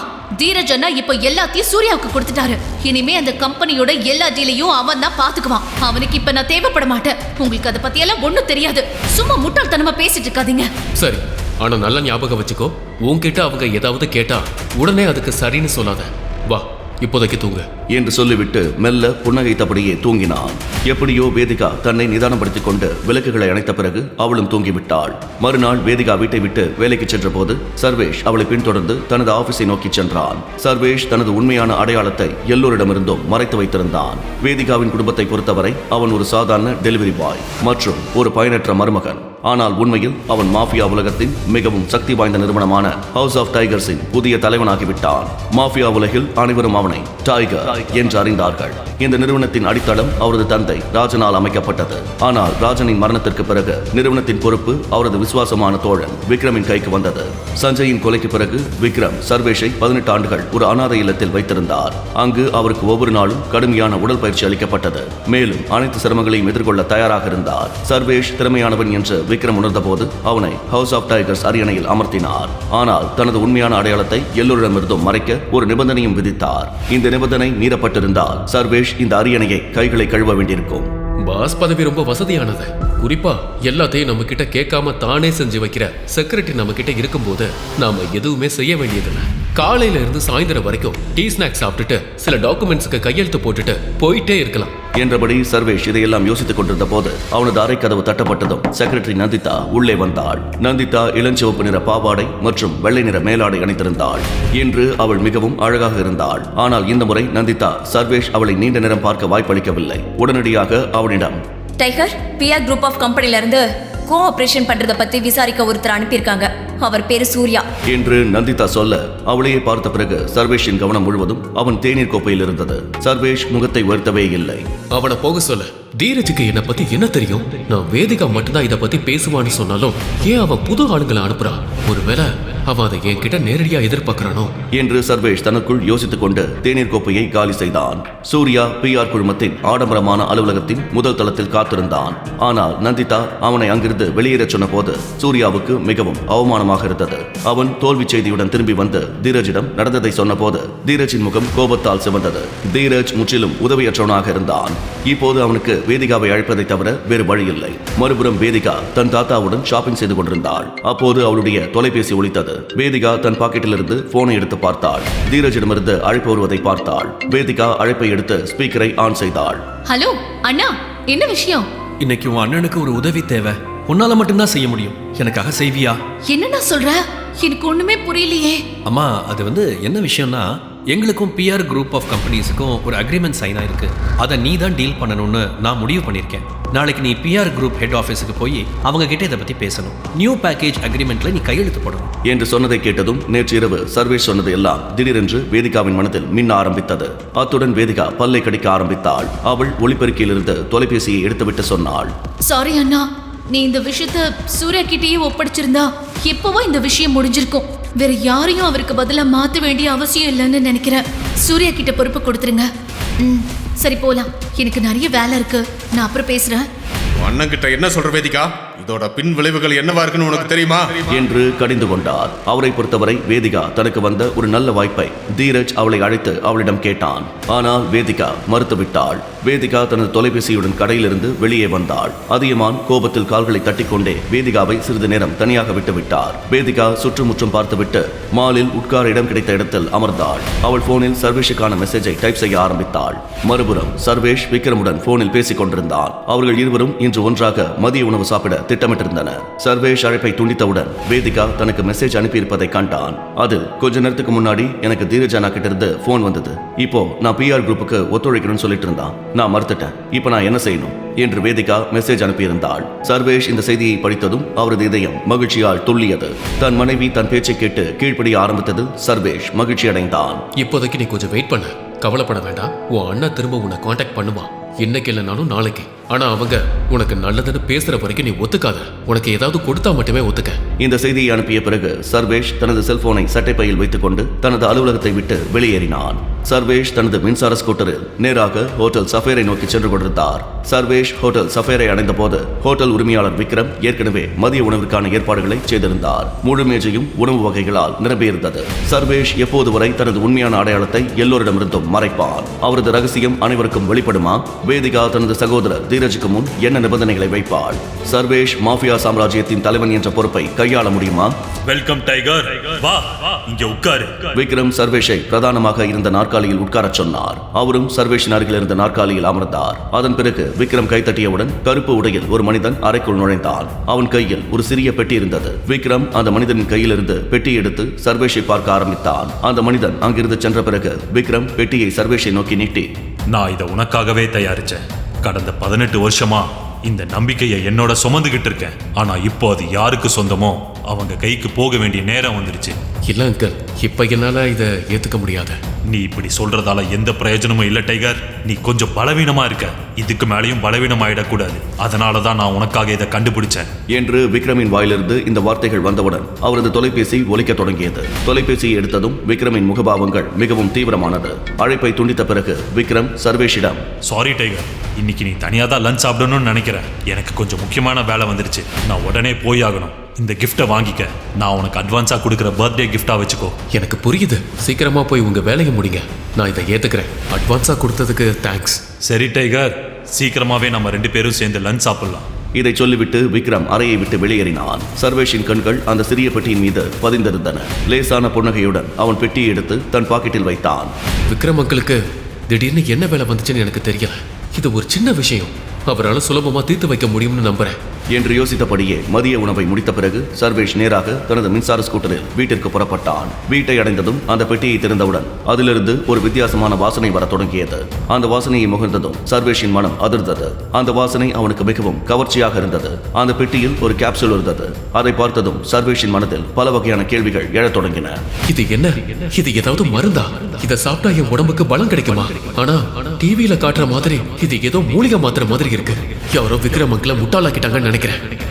தீரஜ் அண்ணா இப்ப எல்லாத்தையும் சூர்யாவுக்கு கொடுத்துட்டாரு. இனிமே அந்த கம்பெனியோட எல்லா டீலையும் அவன் தான் பாத்துக்குவான். அவனுக்கு இப்ப நான் தேவைப்பட மாட்டேன். உங்களுக்கு அதை பத்தி எல்லாம் ஒண்ணும் தெரியாது. சும்மா முட்டாள்தனமா பேசிட்டு இருக்காதீங்க. சரி, ஆனா நல்ல ஞாபகம் வச்சுக்கோ, உன்கிட்ட அவங்க ஏதாவது கேட்டா உடனே அதுக்கு சரின்னு சொல்லாத. வா, இப்போதைக்கு தூங்க என்று சொல்லிவிட்டு மெல்ல புன்னகைத்தபடியே தூங்கினான். எப்படியோ வேதிகா தன்னை நிதானப்படுத்திக் கொண்டு விளக்குகளை அணைத்த பிறகு அவளும் தூங்கிவிட்டாள். மறுநாள் வேதிகா வீட்டை விட்டு வேலைக்கு சென்ற போது சர்வேஷ் அவளை பின்தொடர்ந்து தனது ஆபீஸை நோக்கி சென்றான். சர்வேஷ் தனது உண்மையான அடையாளத்தை எல்லோரிடமிருந்தும் மறைத்து வைத்திருந்தான். வேதிகாவின் குடும்பத்தை பொறுத்தவரை அவன் ஒரு சாதாரண டெலிவரி பாய் மற்றும் ஒரு பயனற்ற மருமகன். ஆனால் உண்மையில் அவன் மாஃபியா உலகத்தின் மிகவும் சக்தி வாய்ந்த நிறுவனமான ஹவுஸ் ஆஃப் டைகர்ஸின் புதிய தலைவனாகிவிட்டான். மாஃபியா உலகில் அனைவரும் அவனை டைகர் என்று அறிந்தார்கள். இந்த நிறுவனத்தின் அடித்தளம் அவரது தந்தை ராஜனால் அமைக்கப்பட்டது. ஆனால் ராஜனின் மரணத்திற்கு பிறகு நிறுவனத்தின் பொறுப்பு அவரது விசுவாசமான தோழன் விக்ரமின் கைக்கு வந்தது. சஞ்சயின் கொலைக்கு பிறகு விக்ரம் சர்வேஷை 18 ஆண்டுகள் ஒரு அனாதை இல்லத்தில் வைத்திருந்தார். அங்கு அவருக்கு ஒவ்வொரு நாளும் கடுமையான உடல் பயிற்சி அளிக்கப்பட்டது. மேலும் அனைத்து சிரமங்களையும் எதிர்கொள்ள தயாராக இருந்தார். சர்வேஷ் திறமையானவன் என்று விக்ரம் உணர்ந்த போது அவனை ஹவுஸ் ஆஃப் டைகர்ஸ் அரியணையில் அமர்த்தினார். ஆனால் தனது உண்மையான அடையாளத்தை எல்லோரிடமிருந்தும் மறைக்க ஒரு நிபந்தனையும் விதித்தார். இந்த நிபந்தனை மீறப்பட்டிருந்தால் சர்வேஷ் இந்த அரியணையை கைகளை கழுவ வேண்டியிருக்கும். பாஸ் பதவி ரொம்ப வசதியானது. குறிப்பா எல்லாத்தையும் நம்ம கிட்ட கேட்காம தானே செஞ்சு வைக்கிற செக்ரட்டரி நம்ம கிட்ட இருக்கும்போது நாம எதுவுமே செய்ய வேண்டியதில்லை. காலையில இருந்து சாயந்தரம் வரைக்கும் டீ ஸ்நாக்ஸ் சாப்பிட்டுட்டு சில டாக்குமெண்ட்ஸ்க்கு கையெழுத்து போட்டுட்டு போயிட்டே இருக்கலாம் என்றபடி சர்வேஷ் இதையெல்லாம் யோசித்துக் கொண்டிருந்த போது அவனது அறை கதவு தட்டப்பட்டதும் செக்ரட்டரி நந்திதா உள்ளே வந்தாள். நந்திதா இளஞ்சிவப்பு நிற பாவாடை மற்றும் வெள்ளை நிற மேலாடை அணிந்திருந்தாள். இன்று அவள் மிகவும் அழகாக இருந்தாள். ஆனால் இந்த முறை நந்திதா சர்வேஷ் அவளை நீண்ட நேரம் பார்க்க வாய்ப்பளிக்கவில்லை. உடனடியாக அவனிடம், டைகர், பிஆர் குரூப் ஆஃப் கம்பெனில இருந்து கோஆபரேஷன் பண்றத பத்தி விசாரிக்க ஒருத்தர் அனுப்பியிருக்காங்க. அவர் பேரு சூர்யா என்று நந்திதா சொல்ல அவளையே பார்த்த பிறகு சர்வேஷின் கவனம் முழுவதும் அவன் தேநீர் கோப்பையில் இருந்தது. சர்வேஷ் முகத்தை உயர்த்தவே இல்லை. அவனை போக சொல்ல. தீரஜுக்கு என்னை பத்தி என்ன தெரியும்? நான் வேதிகா மட்டும்தான் இதை பத்தி பேசுவான்னு சொன்னாலும் ஏன் அவன் புது ஆளுங்களை அனுப்புறான்? ஒருவேளை அவன் அதை என்கிட்ட நேரடியா எதிர்பார்க்கிறானோ என்று சர்வேஷ் தனக்குள் யோசித்துக் கொண்டு தேநீர் கோப்பையை காலி செய்தான். சூர்யா பிஆர் குழுமத்தின் ஆடம்பரமான அலுவலகத்தின் முதல் தளத்தில் காத்திருந்தான். ஆனால் நந்திதா அவனை அங்கிருந்து வெளியேறச் சொன்ன போது சூர்யாவுக்கு மிகவும் அவமானமாக இருந்தது. அவன் தோல்வி செய்தியுடன் திரும்பி வந்து தீரஜிடம் நடந்ததை சொன்ன போது தீரஜின் முகம் கோபத்தால் சிவந்தது. தீரஜ் முற்றிலும் உதவியற்றவனாக இருந்தான். இப்போது அவனுக்கு வேதிகாவை அழைப்பதை தவிர வேறு வழி இல்லை. மறுபுறம் வேதிகா தன் தாத்தாவுடன் ஷாப்பிங் செய்து கொண்டிருந்தாள். அப்போது அவளுடைய தொலைபேசி ஒலித்தது. வேதிகா தன் பாக்கெட்டிலிருந்து போனை எடுத்து பார்த்தாள். தீரஜிடமிருந்து அழைப்பு வருவதை பார்த்தாள். வேதிகா அழைப்பை எடுத்து ஸ்பீக்கரை ஆன் செய்தாள். ஹலோ அண்ணா, என்ன விஷயம்? இன்னைக்கு உன் அண்ணனுக்கு ஒரு உதவி தேவை. உன்னால மட்டும்தான் செய்ய முடியும். எனக்காக செய்வியா? என்னண்ணா சொல்ற? எனக்கு ஒண்ணுமே புரியலையே. அம்மா, அது என்ன விஷயம்னா, எங்களுக்கும் பிஆர் குரூப் ஆஃப் கம்பெனிஸுக்கும் ஒரு அக்ரிமெண்ட் சைன் ஆயிருக்கு. அதை நீ தான் டீல் பண்ணணும்னு நான் முடிவு பண்ணியிருக்கேன். நாளைக்கு நீ பிஆர் குரூப் ஹெட் ஆஃபீஸுக்கு போய் அவங்க கிட்ட இதை பத்தி பேசணும். நியூ பேக்கேஜ் அக்ரிமெண்ட்ல நீ கையெழுத்து போடணும் என்று சொன்னதை கேட்டதும் நேற்று இரவு சர்வேஷ் சொன்னது எல்லாம் திடீரென்று வேதிகாவின் மனதில் மின்ன ஆரம்பித்தது. அத்துடன் வேதிகா பல்லை கடிக்க ஆரம்பித்தாள். அவள் ஒளிபெருக்கியிலிருந்து தொலைபேசியை எடுத்துவிட்டு சொன்னாள், சாரி அண்ணா, நீ இந்த விஷயத்த சூர்யா கிட்டேயே ஒப்படைச்சிருந்தா எப்பவோ இந்த விஷயம் முடிஞ்சிருக்கும். வேற யாரையும் அவருக்கு பதிலா மாத்த வேண்டிய அவசியம் இல்லைன்னு நினைக்கிறேன். சூர்யா கிட்ட பொறுப்பு கொடுத்துருங்க. சரி, போலாம். எனக்கு நிறைய வேலை இருக்கு. நான் அப்புறம் பேசுறேன். அண்ணன் கிட்ட என்ன சொல்ற வேதிகா? இதோட பின் விளைவுகள் என்னவா இருக்குன்னு உனக்கு தெரியுமா என்று கடிந்து கொண்டார். அவரை பொறுத்தவரை வேதிகா தனக்கு வந்த ஒரு நல்ல வாய்ப்பை தீரஜ் அவளை அழைத்து அவளிடம் கேட்டான். ஆனால் வேதிகா மறுத்துவிட்டாள். வேதிகா தனது தொலைபேசியுடன் கடையிலிருந்து வெளியே வந்தாள். அதியமான் கோபத்தில் கால்களை தட்டிக்கொண்டே வேதிகாவை சிறிது நேரம் தனியாக விட்டுவிட்டார். வேதிகா சுற்றுமுற்றும் பார்த்துவிட்டு மாலில் உட்கார இடம் கிடைத்த இடத்தில் அமர்ந்தாள். அவள் போனில் சர்வேஷுக்கான மெசேஜை டைப் செய்ய ஆரம்பித்தாள். மறுபுறம் சர்வேஷ் விக்ரமுடன் போனில் பேசிக் கொண்டிருந்தான். அவர்கள் இருவரும் இன்று ஒன்றாக மதிய உணவு சாப்பிட திட்டமிட்டிருந்தனர். சர்வேஷ் அழைப்பை துண்டித்தவுடன் வேதிகா தனக்கு மெசேஜ் அனுப்பியிருப்பதை கண்டான். அதில் கொஞ்ச நேரத்துக்கு முன்னாடி எனக்கு தீரஜானா கிட்ட இருந்து போன் வந்தது. இப்போ நான் பிஆர் குரூப்புக்கு ஒத்துழைக்கணும்னு சொல்லிட்டு இருந்தான். நான் மறுத்துட்டேன். இப்போ நான் என்ன செய்யணும் என்று வேதிகா மெசேஜ் அனுப்பியிருந்தாள். சர்வேஷ் இந்த செய்தியை படித்ததும் அவரது இதயம் மகிழ்ச்சியால் துள்ளியது. தன் மனைவி தன் பேச்சை கேட்டு கீழ்ப்படிய ஆரம்பித்தது சர்வேஷ் மகிழ்ச்சி அடைந்தான். இப்போதைக்கு நீ கொஞ்சம் வெயிட் பண்ண, கவலைப்பட வேண்டாம். உன் அண்ணா திரும்ப உன்னை காண்டாக்ட் பண்ணுவான். இன்னைக்கு இல்லைனாலும் நாளைக்கு. ஆனா அவங்க உனக்கு நல்லதுன்னு பேசுற வரைக்கும் நீ ஒத்துக்காத. உனக்கு ஏதாவது கொடுத்தா மட்டுமே ஒத்துக்க. இந்த செய்தியை அனுப்பிய பிறகு சர்வேஷ் தனது செல்போனை சட்டைப்பையில் வைத்துக் கொண்டு தனது அலுவலகத்தை விட்டு வெளியேறினான். சர்வேஷ் தனது மின்சார ஸ்கூட்டரில் நேராக ஹோட்டல் சஃபேரை நோக்கி சென்று கொண்டிருந்தார். சர்வேஷ் ஹோட்டல் சஃபேரை அடைந்த போது ஹோட்டல் உரிமையாளர் விக்ரம் ஏற்கனவே மதிய உணவிற்கான ஏற்பாடுகளை செய்திருந்தார். முழு மேஜையும் உணவு வகைகளால் நிரம்பியிருந்தது. சர்வேஷ் எப்போது வரை தனது உண்மையான அடையாளத்தை எல்லோரிடமிருந்தும் மறைப்பான்? அவரது ரகசியம் அனைவருக்கும் வெளிப்படுமா? வேதிகா தனது சகோதரர் தீரஜுக்கு முன் என்ன நிபந்தனைகளை வைப்பாள்? சர்வேஷ் மாஃபியா சாம்ராஜ்யத்தின் தலைவன் என்ற பொறுப்பை கையாள முடியுமா? வெல்கம் டைகர், வா இங்க உட்காரு. விக்ரம் சர்வேஷை பிரதானமாக இருந்த நாற்காலியில் உட்காரச் சொன்னார். அவரும் சர்வேஷின் அருகில் இருந்த நாற்காலியில் அமர்ந்தார். அதன் பிறகு விக்ரம் கைத்தட்டியவுடன் கருப்பு உடையில் ஒரு மனிதன் அறைக்குள் நுழைந்தான். அவன் கையில் ஒரு சிறிய பெட்டி இருந்தது. விக்ரம் அந்த மனிதனின் கையிலிருந்து பெட்டி எடுத்து சர்வேஷை பார்க்க ஆரம்பித்தான். அந்த மனிதன் அங்கிருந்து சென்ற பிறகு விக்ரம் பெட்டியை சர்வேஷை நோக்கி நீட்டி, நான் இதை உனக்காகவே தயாரிச்சேன். கடந்த 18 வருஷமா இந்த நம்பிக்கையை என்னோட சுமந்துகிட்டு இருக்கேன். ஆனா இப்போ அது யாருக்கு சொந்தமோ அவங்க கைக்கு போக வேண்டிய நேரம் வந்துருச்சு. இல்ல அங்கிள், இப்ப என்னால இதை ஏத்துக்க முடியாது. நீ இப்படி சொல்றதால எந்த பிரயோஜனமும் இல்ல டைகர். நீ கொஞ்சம் பலவீனமா இருக்க. இதுக்கு மேலேயும் பலவீனம் ஆயிடக்கூடாது. அதனாலதான் நான் உனக்காக இதை கண்டுபிடிச்சேன் என்று விக்ரமின் வாயிலிருந்து இந்த வார்த்தைகள் வந்தவுடன் அவரது தொலைபேசி ஒலிக்க தொடங்கியது. தொலைபேசியை எடுத்ததும் விக்ரமின் முகபாவங்கள் மிகவும் தீவிரமானது. அழைப்பை துண்டித்த பிறகு விக்ரம் சர்வேஷிடம், சாரி டைகர், இன்னைக்கு நீ தனியா தான் லஞ்ச் சாப்பிடணும்னு நினைக்கிறேன். எனக்கு கொஞ்சம் முக்கியமான வேலை வந்துருச்சு. நான் உடனே போய் ஆகணும். இந்த கிஃப்டை வாங்கிக்க. நான் உனக்கு அட்வான்ஸா கொடுக்குற பர்த்டே கிஃப்டா வச்சுக்கோ. எனக்கு புரியுது. சீக்கிரமா போய் உங்க வேலையை முடிங்க. நான் இதை ஏத்துக்கிறேன். அட்வான்ஸா கொடுத்ததுக்கு தேங்க்ஸ். சரி டைகர், சீக்கிரமாவே நம்ம 2 பேரும் சேர்ந்து லஞ்ச் சாப்பிடலாம். இதை சொல்லிவிட்டு விக்ரம் அறையை விட்டு வெளியேறினான். சர்வேஷின் கண்கள் அந்த சிறிய பெட்டியின் மீது பதிந்திருந்தன. லேசான புன்னகையுடன் அவன் பெட்டியை எடுத்து தன் பாக்கெட்டில் வைத்தான். விக்ரம் அங்கிளுக்கு திடீர்னு என்ன வேலை வந்துச்சுன்னு எனக்கு தெரியல. இது ஒரு சின்ன விஷயம். அவரால் சுலபமா தீர்த்து வைக்க முடியும்னு நம்புறேன் என்று யோசித்தபடியே மதிய உணவை முடித்த பிறகு சர்வேஷ் நேராக தனது மின்சார ஸ்கூட்டரில் வீட்டிற்கு புறப்பட்டான். வீட்டை அடைந்ததும் அந்த பெட்டியை திறந்தவுடன் அதிலிருந்து ஒரு வித்தியாசமான வாசனை வர தொடங்கியது. அந்த வாசனையை முகர்ந்ததும் சர்வேஷின் மனம் அதிர்ந்தது. அந்த வாசனை அவனுக்கு மிகவும் கவர்ச்சியாக இருந்தது. அந்த பெட்டியில் ஒரு கேப்சூல் இருந்தது. அதை பார்த்ததும் சர்வேஷின் மனதில் பல வகையான கேள்விகள் எழத் தொடங்கின. இது என்ன? இது ஏதாவது மருந்தா? இதை சாப்பிட்டா என் உடம்புக்கு பலம் கிடைக்குமா? ஆனா டிவியில காட்டுற மாதிரி இது ஏதோ மூலிகை மாத்திரை மாதிரி இருக்கு. யாரோ விக்ரம் அங்கிளை முட்டாளாக்கிட்டாங்கன்னு நினைக்கிறேன்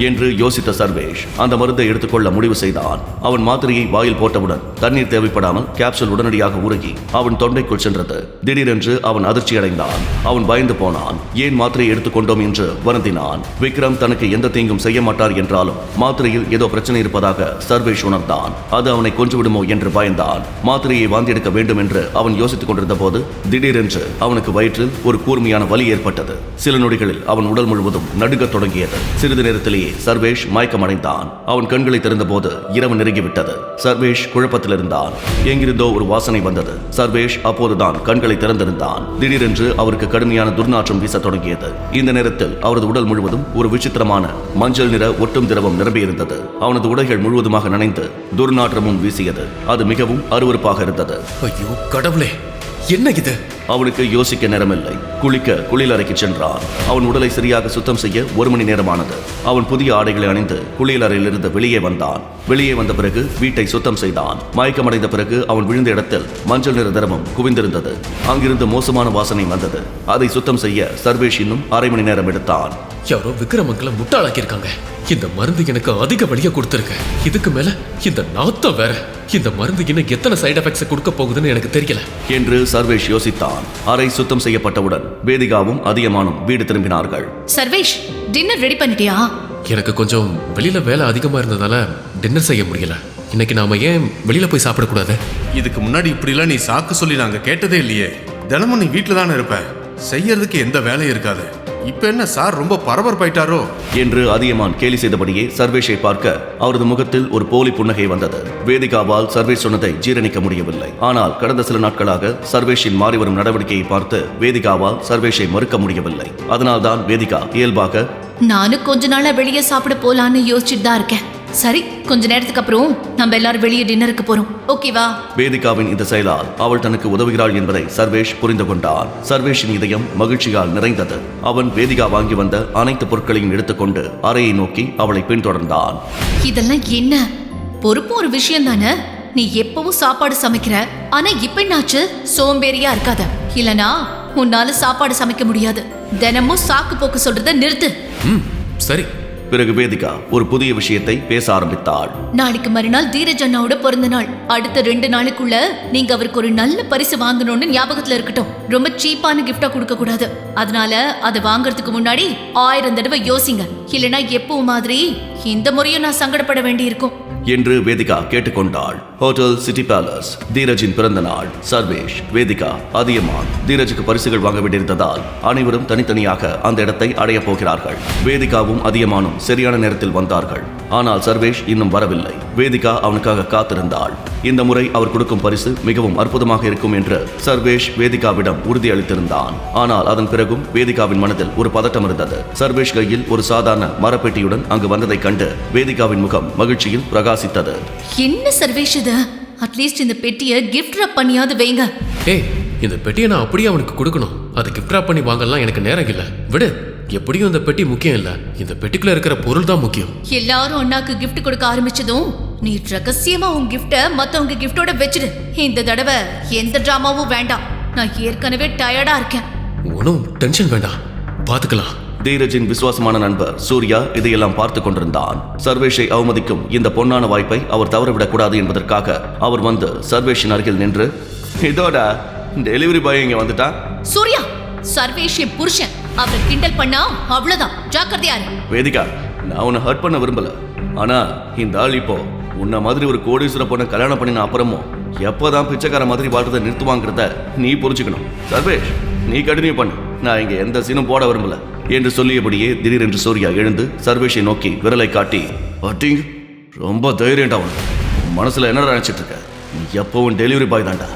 என்று யோசித்த சர்வேஷ் அந்த மருந்தை எடுத்துக்கொள்ள முடிவு செய்தான். அவன் மாத்திரையை வாயில் போட்டவுடன் தண்ணீர் தேவைப்படாமல் கேப்சூல் உடனடியாக உருகி அவன் தொண்டைக்குள் சென்றது. திடீரென்று அவன் அதிர்ச்சி அடைந்தான். அவன் பயந்து போனான். ஏன் மாத்திரையை எடுத்துக்கொண்டோம் என்று வருந்தினான். விக்ரம் தனக்கு எந்த தீங்கும் செய்ய மாட்டார் என்றாலும் மாத்திரையில் ஏதோ பிரச்சனை இருப்பதாக சர்வேஷ் உணர்ந்தான். அது அவனை கொன்றுவிடுமோ என்று பயந்தான். மாத்திரையை வாந்தியெடுக்க வேண்டும் என்று அவன் யோசித்துக் கொண்டிருந்த போது திடீரென்று அவனுக்கு வயிற்றில் ஒரு கூர்மையான வலி ஏற்பட்டது. சில நொடிகளில் அவன் உடல் முழுவதும் நடுங்கத் தொடங்கியது. சிறிது நேரத்திலேயே சர்வேஷ் மயக்கமடைந்தான். அவன் கண்களை திறந்தபோது இரவு நெருங்கிவிட்டது. சர்வேஷ் குழப்பத்தில் இருந்தான். எங்கிருந்தோ ஒரு வாசனை வந்தது. சர்வேஷ் அப்போதுதான் கண்களை திறந்திருந்தான். திடீரென்று அவருக்கு கடுமையான துர்நாற்றம் வீச தொடங்கியது. இந்த நேரத்தில் அவரது உடல் முழுவதும் ஒரு விசித்திரமான மஞ்சள் நிற ஒட்டும் திரவம் நிரம்பியிருந்தது. அவனது உடைகள் முழுவதுமாக நனைந்து துர்நாற்றமும் வீசியது. அது மிகவும் அருவருப்பாக இருந்தது. ஐயோ கடவுளே, என்ன இது? அவனுக்கு யோசிக்க நேரமில்லை. குளிக்க குளியலறைக்கு சென்றான். அவன் உடலை சரியாக சுத்தம் செய்ய 1 மணி நேரமானது. அவன் புதிய ஆடைகளை அணிந்து குளியலறையிலிருந்து வெளியே வந்தான். வெளியே வந்த பிறகு வீட்டை சுத்தம் செய்தான். மயக்கமடைந்த பிறகு அவன் விழுந்த இடத்தில் மஞ்சள் நிற திரவம் குவிந்திருந்தது. அங்கிருந்து மோசமான வாசனை வந்தது. அதை சுத்தம் செய்ய சர்வேஷ் இன்னும் 1/2 மணி நேரம் எடுத்தான். யாரோ விக்ரமங்களை முட்டாளாக்கி இருக்காங்க. இந்த மருந்து எனக்கு அதிக வலியை கொடுத்திருக்கு. இதுக்கு மேல இந்த நாத்தம் வேற. இந்த மருந்து இன்னும் எத்தனை சைடு எஃபெக்ட்ஸ் கொடுக்க போகுதுன்னு எனக்கு தெரியல என்று சர்வேஷ் யோசித்தான். அறை சுத்தம் செய்யப்பட்டவுடன் வேதிகாவும் அதியமானும் வீடு திரும்பினார்கள். சர்வேஷ், டின்னர் ரெடி பண்ணிட்டியா? எனக்கு கொஞ்சம் வெளியில வேலை அதிகமா இருந்ததால டின்னர் செய்ய முடியல. இன்னைக்கு நாம ஏன் வெளியில போய் சாப்பிடக்கூடாது? இதுக்கு முன்னாடி இப்படிலாம் நீ சாக்கு சொல்லி நாங்க கேட்டதே இல்லையே. தினமும் நீ வீட்டில் தானே இருப்ப. செய்யறதுக்கு எந்த வேலையும் இருக்காது. இப்ப என்ன சார் ரொம்ப பரபரப்பாயிட்டாரோ என்று அதியமான் கேலி செய்தபடியே சர்வேஷை பார்க்க அவரது முகத்தில் ஒரு போலி புன்னகை வந்தது. வேதிகாவால் சர்வேஷ் சொன்னதை ஜீரணிக்க முடியவில்லை. ஆனால் கடந்த சில நாட்களாக சர்வேஷின் மாறிவரும் நடவடிக்கையை பார்த்து வேதிகாவால் சர்வேஷை மறுக்க முடியவில்லை. அதனால்தான் வேதிகா இயல்பாக நானும் கொஞ்ச நாளா வெளியே சாப்பிட போலான்னு யோசிச்சுட்டு தான் இருக்கேன். சரி, கொஞ்ச நேரத்துக்கு அப்புறம் நம்ம எல்லாரும் வெளியே டின்னருக்கு போறோம், ஓகேவா? வேதிகாவின் இந்த செயலால் அவள் தனக்கு உதவுகிறாள் என்பதை சர்வேஷ் புரிந்து கொண்டான். சர்வேஷின் இதயம் மகிழ்ச்சியால் நிறைந்தது. அவன் வேதிகா வாங்கி வந்த அனைத்து பொருட்களையும் எடுத்துக்கொண்டு அறையை நோக்கி அவளை பின்தொடர்ந்தான். இதெல்லாம் என்ன? பொறுப்பு ஒரு விஷயம் தானே. நீ எப்பவும் சாப்பாடு சமைக்கிற, ஆனா இப்ப என்னாச்சு? சோம்பேறியா இருக்காத, இல்லனா உன்னால சாப்பாடு சமைக்க முடியாது. தினமும் சாக்கு போக்கு சொல்றத நிறுத்து. சரி. பிறகு வேதிகா ஒரு புதிய விஷயத்தை பேச ஆரம்பித்தாள். நாளைக்கு மறுநாள் தீரஜ் அண்ணாவோட பிறந்த நாள். அடுத்த 2 நாளுக்குள்ள நீங்க அவருக்கு ஒரு நல்ல பரிசு வாங்கணும்னு ஞாபகத்துல இருக்கட்டும். ரொம்ப சீப்பான கிஃப்டா கொடுக்க கூடாது. அதனால அதை வாங்குறதுக்கு முன்னாடி 1000 தடவை யோசிங்க. இல்லனா எப்பவும் மாதிரி இந்த முறையும் நான் சங்கடப்பட வேண்டி இருக்கும் என்று வேதிகா கேட்டுக்கொண்டாள். Hotel city palace. தீரஜின் பிறந்த நாள். சர்வேஷ், வேதிகா, அதியமான் தீரஜுக்கு பரிசுகள் வாங்க வேண்டியிருந்ததால் அனைவரும் தனித்தனியாக அந்த இடத்தை அடைய போகிறார்கள். வேதிகாவும் அதியமானும் சரியான நேரத்தில் வந்தார்கள். ஆனால் சர்வேஷ் இன்னும் வரவில்லை. வேதிகா அவனுக்காக காத்திருந்தாள். இந்த முறை அவர் கொடுக்கும் பரிசு மிகவும் அற்புதமாக இருக்கும் என்று சர்வேஷ் வேதிகாவிடம் உறுதியளித்திருந்தான். ஆனால் அதன் பிறகும் வேதிகாவின் மனதில் ஒரு பதட்டம் இருந்தது. சர்வேஷ் கையில் ஒரு சாதாரண மரப்பெட்டியுடன் அங்கு வந்ததைக் கண்டு வேதிகாவின் முகம் மகிழ்ச்சியில் பிரகாசித்தது. என்ன சர்வேஷ் இது? அட்லீஸ்ட் இந்த பெட்டியை கிஃப்ட் ராப் பண்ணியாவது வைங்க. ஏய், இந்த பெட்டியை நான் அப்படியே அவனுக்கு கொடுக்கணும். அதை கிஃப்ட் ராப் பண்ணி வாங்கலாம் எனக்கு நேரம் இல்லை. விடு, எப்படியும் இந்த பெட்டி முக்கியம் இல்ல, இந்த பெட்டிக்குள்ள இருக்கிற பொருள் தான் முக்கியம். எல்லாரும் அண்ணாக்கு கிஃப்ட் கொடுக்க ஆரம்பிச்சதும் நீ ரகசியமா உன் கிஃப்ட மத்தவங்க கிஃப்டோட வச்சிடு. இந்த தடவை எந்த டிராமாவும் வேண்டாம். நான் ஏற்கனவே டயர்டா இருக்கேன். ஒன்றும் டென்ஷன் வேண்டாம், பாத்துக்கலாம். தீரஜின் விசுவாசமான நண்பர் சூர்யா இதையெல்லாம் பார்த்து கொண்டிருந்தான். சர்வேஷை அவமதிக்கும் இந்த பொன்னான வாய்ப்பை அவர் தவறவிடக் கூடாது என்பதற்காக அவர் வந்து சர்வேஷின் அருகில் நின்று, இதோட டெலிவரி பாய் இங்க வந்துட்டான். சூர்யா, சர்வேஷ் என் புருஷன். அவரை கிண்டல் பண்ணா அவ்வளவுதான், ஜாக்கிரதையா இரு. வேதிகா, நான் உன்னை ஹர்ட் பண்ண விரும்பல. ஆனா இந்த ஆள் இப்போ உன்ன மாதிரி ஒரு கோடீஸ்வர பொண்ணை கல்யாணம் பண்ணின அப்புறமும் எப்போதான் பிச்சைக்கார மாதிரி வாழ்றதை நிறுத்துவாங்கிறத நீ புரிஞ்சுக்கணும். சர்வேஷ், நீ கண்டினியூ பண்ணு, நான் இங்க எந்த சீனும் போட விரும்பல என்று சொல்லியபடியே திடீரென்று சூர்யா எழுந்து சர்வேஷை நோக்கி விரலை காட்டி, அட்டிங், ரொம்ப தைரியம்டா உனக்கு. மனசுல என்ன நினைச்சிட்டு இருக்க? நீ எப்பவும் டெலிவரி பாய் தான்டா.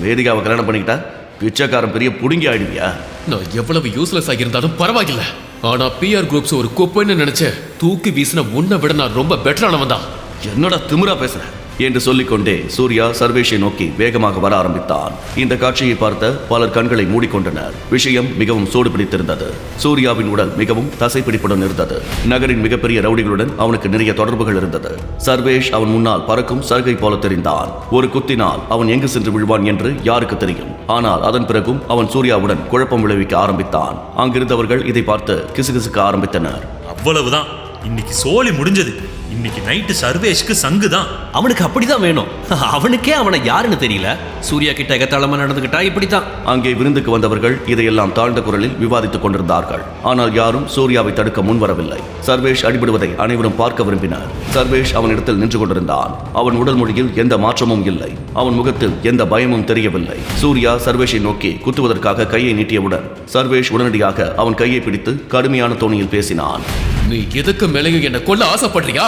வேதிகாவை கல்யாணம் பண்ணிக்கிட்டா பிச்சைக்காரன் பெரிய புடுங்கி ஆயிடுவியா? நான் எவ்வளவு யூஸ்லெஸ் ஆகியிருந்தாலும் பரவாயில்ல, ஆனா பிஆர் குரூப்ஸ் ஒரு குப்பைன்னு நினைச்சேன். தூக்கி வீசின உன்னை விட நான் ரொம்ப பெட்டரானவன் தான். என்னடா திமிரா பேசுற என்று சொல்லிக்கொண்டே சூர்யா சர்வேஷை நோக்கி வேகமாக வர ஆரம்பித்தான். இந்த காட்சியை பார்த்த பலர் கண்களை மூடிக்கொண்டனர். விஷயம் மிகவும் சூடு பிடித்திருந்தது. சூர்யாவின் உடல் மிகவும் தசைப்பிடிப்புடன் இருந்தது. நகரின் மிகப்பெரிய ரவுடிகளுடன் அவனுக்கு நிறைய தொடர்புகள் இருந்தது. சர்வேஷ் அவன் முன்னால் பறக்கும் சர்கை போல தெரிந்தான். ஒரு குத்தினால் அவன் எங்கு சென்று விழுவான் என்று யாருக்கு தெரியும்? ஆனால் அதன் பிறகும் அவன் சூர்யாவுடன் குழப்பம் விளைவிக்க ஆரம்பித்தான். அங்கிருந்தவர்கள் இதை பார்த்து கிசுகிசுக்க ஆரம்பித்தனர். அவ்வளவுதான், இன்னைக்கு சோலி முடிஞ்சது. இன்னைக்கு நைட்டு சர்வேஷ்க்கு சங்கு தான். அவனுக்கு அப்படிதான் வேணும். அவனுக்கே அவனை யாருன்னு தெரியல. சூர்யா கிட்ட எகத்தாளமா நடந்துகிட்டா இப்படித்தான். அங்கே விருந்துக்கு வந்தவர்கள் இதையெல்லாம் தாழ்ந்த குரலில் விவாதித்துக் கொண்டிருந்தார்கள். ஆனால் யாரும் சூர்யாவை தடுக்க முன்வரவில்லை. சர்வேஷ் அடிபடுவதை அனைவரும் பார்க்க விரும்பினர். சர்வேஷ் அவனிடத்தில் நின்று கொண்டிருந்தான். அவன் உடல் மொழியில் எந்த மாற்றமும் இல்லை. அவன் முகத்தில் எந்த பயமும் தெரியவில்லை. சூர்யா சர்வேஷை நோக்கி குத்துவதற்காக கையை நீட்டியவுடன் சர்வேஷ் உடனடியாக அவன் கையை பிடித்து கடுமையான தோணியில் பேசினான். நீ எதுக்கு மேலையும் என்ன கொல்ல ஆசைப்படுறியா?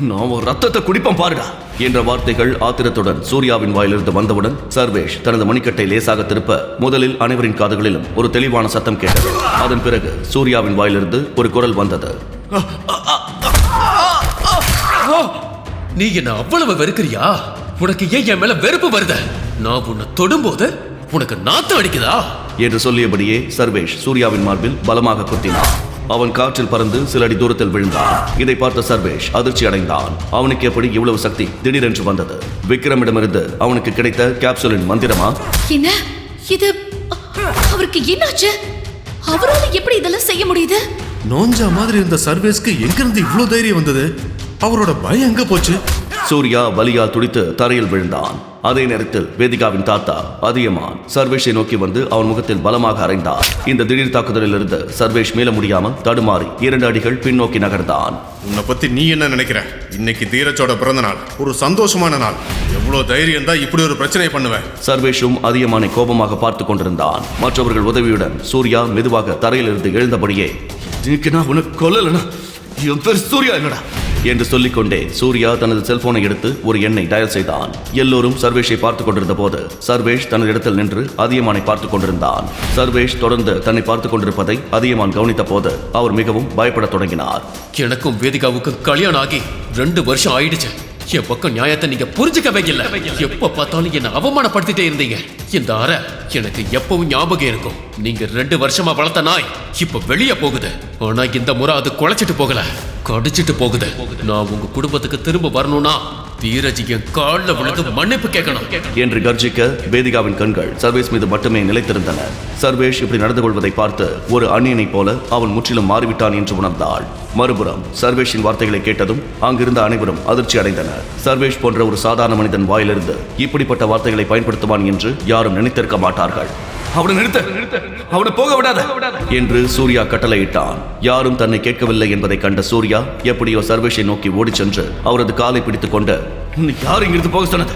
நான் ஒரு ரத்தத்தை குடிப்பம் பாருடா என்ற வார்த்தைகள் ஆத்திரத்துடன் சூர்யாவின் வாயிலிருந்து வந்தவுடன் சர்வேஷ் தனது மணிக்கட்டை லேசாக திருப்ப முதலில் அனைவரின் காதுகளிலும் ஒரு தெளிவான சத்தம் கேட்டது. அதன் பிறகு சூர்யாவின் வாயிலிருந்து ஒரு குரல் வந்தது. நீ என்ன அவ்வளவு வெறுக்கிறியா? உனக்கு ஏன் என் மேல வெறுப்பு வருத? நான் உன்னை தொடும்போது உனக்கு நாத்தம் அடிக்குதா என்று சொல்லியபடியே சர்வேஷ் சூர்யாவின் மார்பில் பலமாக குத்தினான். அவன் காற்றில் பறந்து சில அடி தூரத்தில் விழுந்தான். இதை பார்த்த சர்வேஷ் அதிர்ச்சி அடைந்தான். அவனுக்கு எப்படி இவ்வளவு சக்தி திடீரென்று வந்தது? விக்ரமிடமிருந்து அவனுக்கு கிடைத்த கேப்சூலின் மந்திரமா? என்ன இது? அவருக்கு என்னாச்சு? அவரால எப்படி இதெல்லாம் செய்ய முடியுது? நோஞ்சா மாதிரி இருந்த சர்வேஸ்க்கு எங்கிருந்து இவ்வளவு தைரியம் வந்தது? அவரோட பயம் எங்க போச்சு? சூர்யா வலியால் துடித்து தரையில் விழுந்தான். அதே நேரத்தில் வேதிகாவின் தாத்தா அதியமான் சர்வேஷை நோக்கி வந்து அவன் முகத்தில் பலமாக அறைந்தார். இந்த திடீர் தாக்குதலில் இருந்து சர்வேஷ் மீள முடியாமல் தடுமாறி 2 அடிகள் பின்னோக்கி நகர்ந்தான். உன்னை பத்தி நீ என்ன நினைக்கிற? இன்னைக்கு தீரஜோட பிறந்த நாள், ஒரு சந்தோஷமான நாள். எவ்வளவு தைரியம் தான் இப்படி ஒரு பிரச்சனை பண்ணுவேன்? சர்வேஷும் அதியமானை கோபமாக பார்த்து கொண்டிருந்தான். மற்றவர்கள் உதவியுடன் சூர்யா மெதுவாக தரையிலிருந்து எழுந்தபடியே, உனக்கு கொல்லலனா என் பேர் சூர்யா என்னடா என்று சொல்லிக்கொண்டே சூர்யா தனது செல்போனை எடுத்து ஒரு எண்ணை டயல் செய்தான். எல்லோரும் சர்வேஷை பார்த்துக் கொண்டிருந்த போது சர்வேஷ் தனது இடத்தில் நின்று அதியமானை பார்த்துக் கொண்டிருந்தான். சர்வேஷ் தொடர்ந்து தன்னை பார்த்துக் கொண்டிருப்பதை அதியமான் கவனித்த போது அவர் மிகவும் பயப்படத் தொடங்கினார். எனக்கும் வேதிகாவுக்கும் கல்யாணம் ஆகி 2 வருஷம் ஆயிடுச்சு. என் பக்கம் நியாயத்தை நீங்க புரிஞ்சுக்கவே இல்லை. எப்ப பார்த்தாலும் என்ன அவமானப்படுத்திட்டே இருந்தீங்க. இந்த அறை எனக்கு எப்பவும் ஞாபகம் இருக்கும். நீங்க 2 வருஷமா வளர்த்த நாய் இப்ப வெளியே போகுது. ஆனா இந்த முறை அது குலைச்சிட்டு போகல, கடிச்சிட்டு போகுது. நான் உங்க குடும்பத்துக்கு திரும்ப வரணும்னா தீரஜ் என் காலில் விழுந்து மன்னிப்பு கேட்கணும் என்று கர்ஜிக்க வேதிகாவின் கண்கள் சர்வேஷ் மீது மட்டுமே நிலைத்திருந்தன. சர்வேஷ் இப்படி நடந்து கொள்வதை பார்த்து ஒரு அந்நியனைப் போல அவன் முற்றிலும் மாறிவிட்டான் என்று உணர்ந்தாள். மறுபுறம் சர்வேஷின் வார்த்தைகளை கேட்டதும் அங்கிருந்த அனைவரும் அதிர்ச்சி அடைந்தனர். சர்வேஷ் போன்ற ஒரு சாதாரண மனிதன் வாயிலிருந்து இப்படிப்பட்ட வார்த்தைகளை பயன்படுத்துவான் என்று யாரும் நினைத்திருக்க மாட்டார்கள். அவனை நிறுத்த, அவனை போக விடாத என்று சூர்யா கட்டளையிட்டான். யாரும் தன்னை கேட்கவில்லை என்பதை கண்ட சூர்யா எப்படியோ சர்வேஷை நோக்கி ஓடிச் சென்று அவரது காலை பிடித்துக் கொண்டு, யார் இங்கிருந்து போக சொன்னது?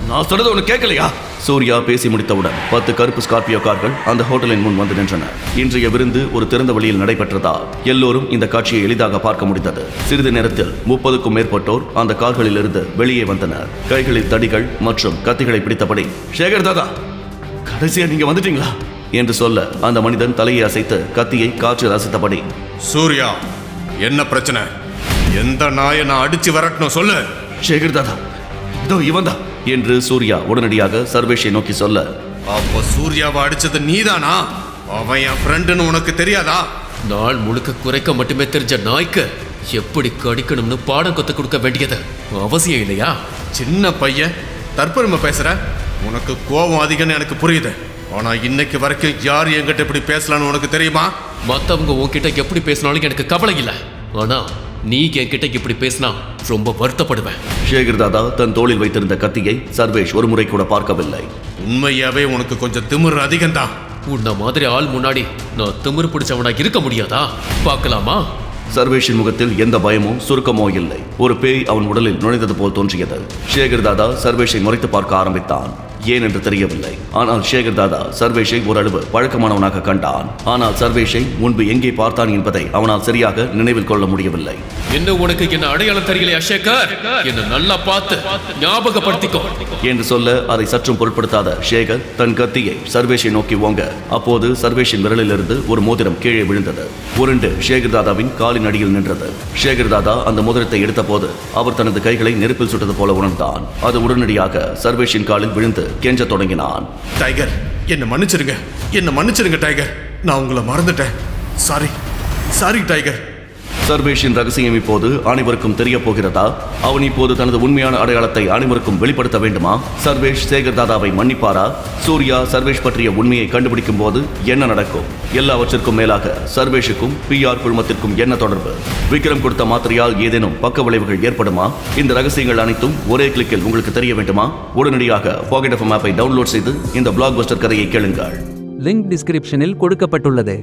நான் சொன்னது உனக்கு கேட்கலையா? சூர்யா பேசி முடித்தவுடன் 10 கருப்பு ஸ்கார்பியோ கார்கள் அந்த ஹோட்டலின் முன் வந்து நின்றன. இன்றைய விருந்து ஒரு திறந்த வெளியில் நடைபெற்றதால் எல்லோரும் இந்த காட்சியை எளிதாக பார்க்க முடிந்தது. சிறிது நேரத்தில் 30க்கும் மேற்பட்டோர் அந்த கார்களில் இருந்து வெளியே வந்தனர். கைகளில் தடிகள் மற்றும் கத்திகளை பிடித்தபடி, சேகர் தாதா, கடைசியா நீங்க வந்துட்டீங்களா என்று சொல்ல அந்த மனிதன் தலையை அசைத்து கத்தியை காற்றில் அசைத்தபடி, சூர்யா, என்ன பிரச்சனை? எந்த நாயை நான் அடிச்சு விரட்டணும் சொல்லு. சேகர் தாதா, இதோ இவன் தான் என்று சூர்யா உடனடியாக சர்வேஷை நோக்கி சொல்ல, அப்போ சூர்யாவை அடிச்சது நீதானா? அவன் என் ஃப்ரெண்டுன்னு உனக்கு தெரியாதா? நாள் முழுக்க குறைக்க மட்டுமே தெரிஞ்ச நாய்க்கு எப்படி கடிக்கணும்னு பாடம் கற்றுக் கொடுக்க வேண்டியது அவசியம் இல்லையா? சின்ன பையன் தற்பெருமை பேசுற. உனக்கு கோபம் அதிகம்னு எனக்கு புரியுது. ஆனா இன்னைக்கு வரைக்கும் யார் என்கிட்ட இப்படி பேசலான்னு உனக்கு தெரியுமா? மற்றவங்க உன்கிட்ட எப்படி பேசினாலும் எனக்கு கவலை இல்லை. ஆனா நீ என்கிட்ட இப்படி பேசினா ரொம்ப வருத்தப்படுவேன். சேகர் தாதா தன் தோளில் வைத்திருந்த கத்தியை சர்வேஷ் ஒரு முறை கூட பார்க்கவில்லை. உண்மையாவே உனக்கு கொஞ்சம் திமிரு அதிகம்தான். உன்ன மாதிரி ஆள் முன்னாடி நான் திமிரு பிடிச்சவனா இருக்க முடியாதா? பார்க்கலாமா? சர்வேஷின் முகத்தில் எந்த பயமோ சுருக்கமோ இல்லை. ஒரு பேய் அவன் உடலில் நுழைந்தது போல் தோன்றியது. சேகர் தாதா சர்வேஷை முறைத்து பார்க்க ஆரம்பித்தான். ஏன் என்று தெரியவில்லை. ஆனால் சேகர் தாதா சர்வேஷை ஓரளவு பழக்கமானவனாக கண்டான். ஆனால் சர்வேஷை முன்பு எங்கே பார்த்தான் என்பதை அவனால் சரியாக நினைவில் கொள்ள முடியவில்லை. என்ன உனக்கு என்ன அடையாளம் தெரியலையா சேகர்? என்ன நல்லா பார்த்து ஞாபகப்படுத்திக்கோ என்று சொல்ல அதை சற்றும் பொருட்படுத்தாத சேகர் தன் கத்தியை சர்வேஷை நோக்கி ஓங்க. அப்போது சர்வேஷின் விரலிலிருந்து ஒரு மோதிரம் கீழே விழுந்தது. உருண்டு சேகர் தாதாவின் காலின் அடியில் நின்றது. சேகர் தாதா அந்த மோதிரத்தை எடுத்த போது அவர் தனது கைகளை நெருப்பில் சுட்டது போல உணர்ந்தான். அது உடனடியாக சர்வேஷின் காலில் விழுந்து கெஞ்ச தொடங்கினான். டைகர், என்ன மன்னிச்சிருங்க டைகர். நான் உங்களை மறந்துட்டேன். Sorry tiger. சர்வேஷின் ரகசியம் இப்போது அனைவருக்கும் தெரிய போகிறதா? அவன் இப்போது தனது உண்மையான அடையாளத்தை அனைவருக்கும் வெளிப்படுத்த வேண்டுமா? சர்வேஷ் சேகர் தாதாவை மன்னிப்பாரா? சூர்யா சர்வேஷ் பற்றிய உண்மையை கண்டுபிடிக்கும் போது என்ன நடக்கும்? எல்லாவற்றிற்கும் மேலாக சர்வேஷுக்கும் பிஆர் குழுமத்திற்கும் என்ன தொடர்பு? விக்ரம் கொடுத்த மாத்திரையால் ஏதேனும் பக்க விளைவுகள் ஏற்படுமா? இந்த ரகசியங்கள் அனைத்தும் ஒரே கிளிக்கில் உங்களுக்கு தெரிய வேண்டுமா? உடனடியாக பாக்கெட் எஃப்எம் ஆப்பை டவுன்லோட் செய்து இந்த பிளாக் பஸ்டர் கதையை கேளுங்கள். லிங்க் டிஸ்கிரிப்ஷனில் கொடுக்கப்பட்டுள்ளது.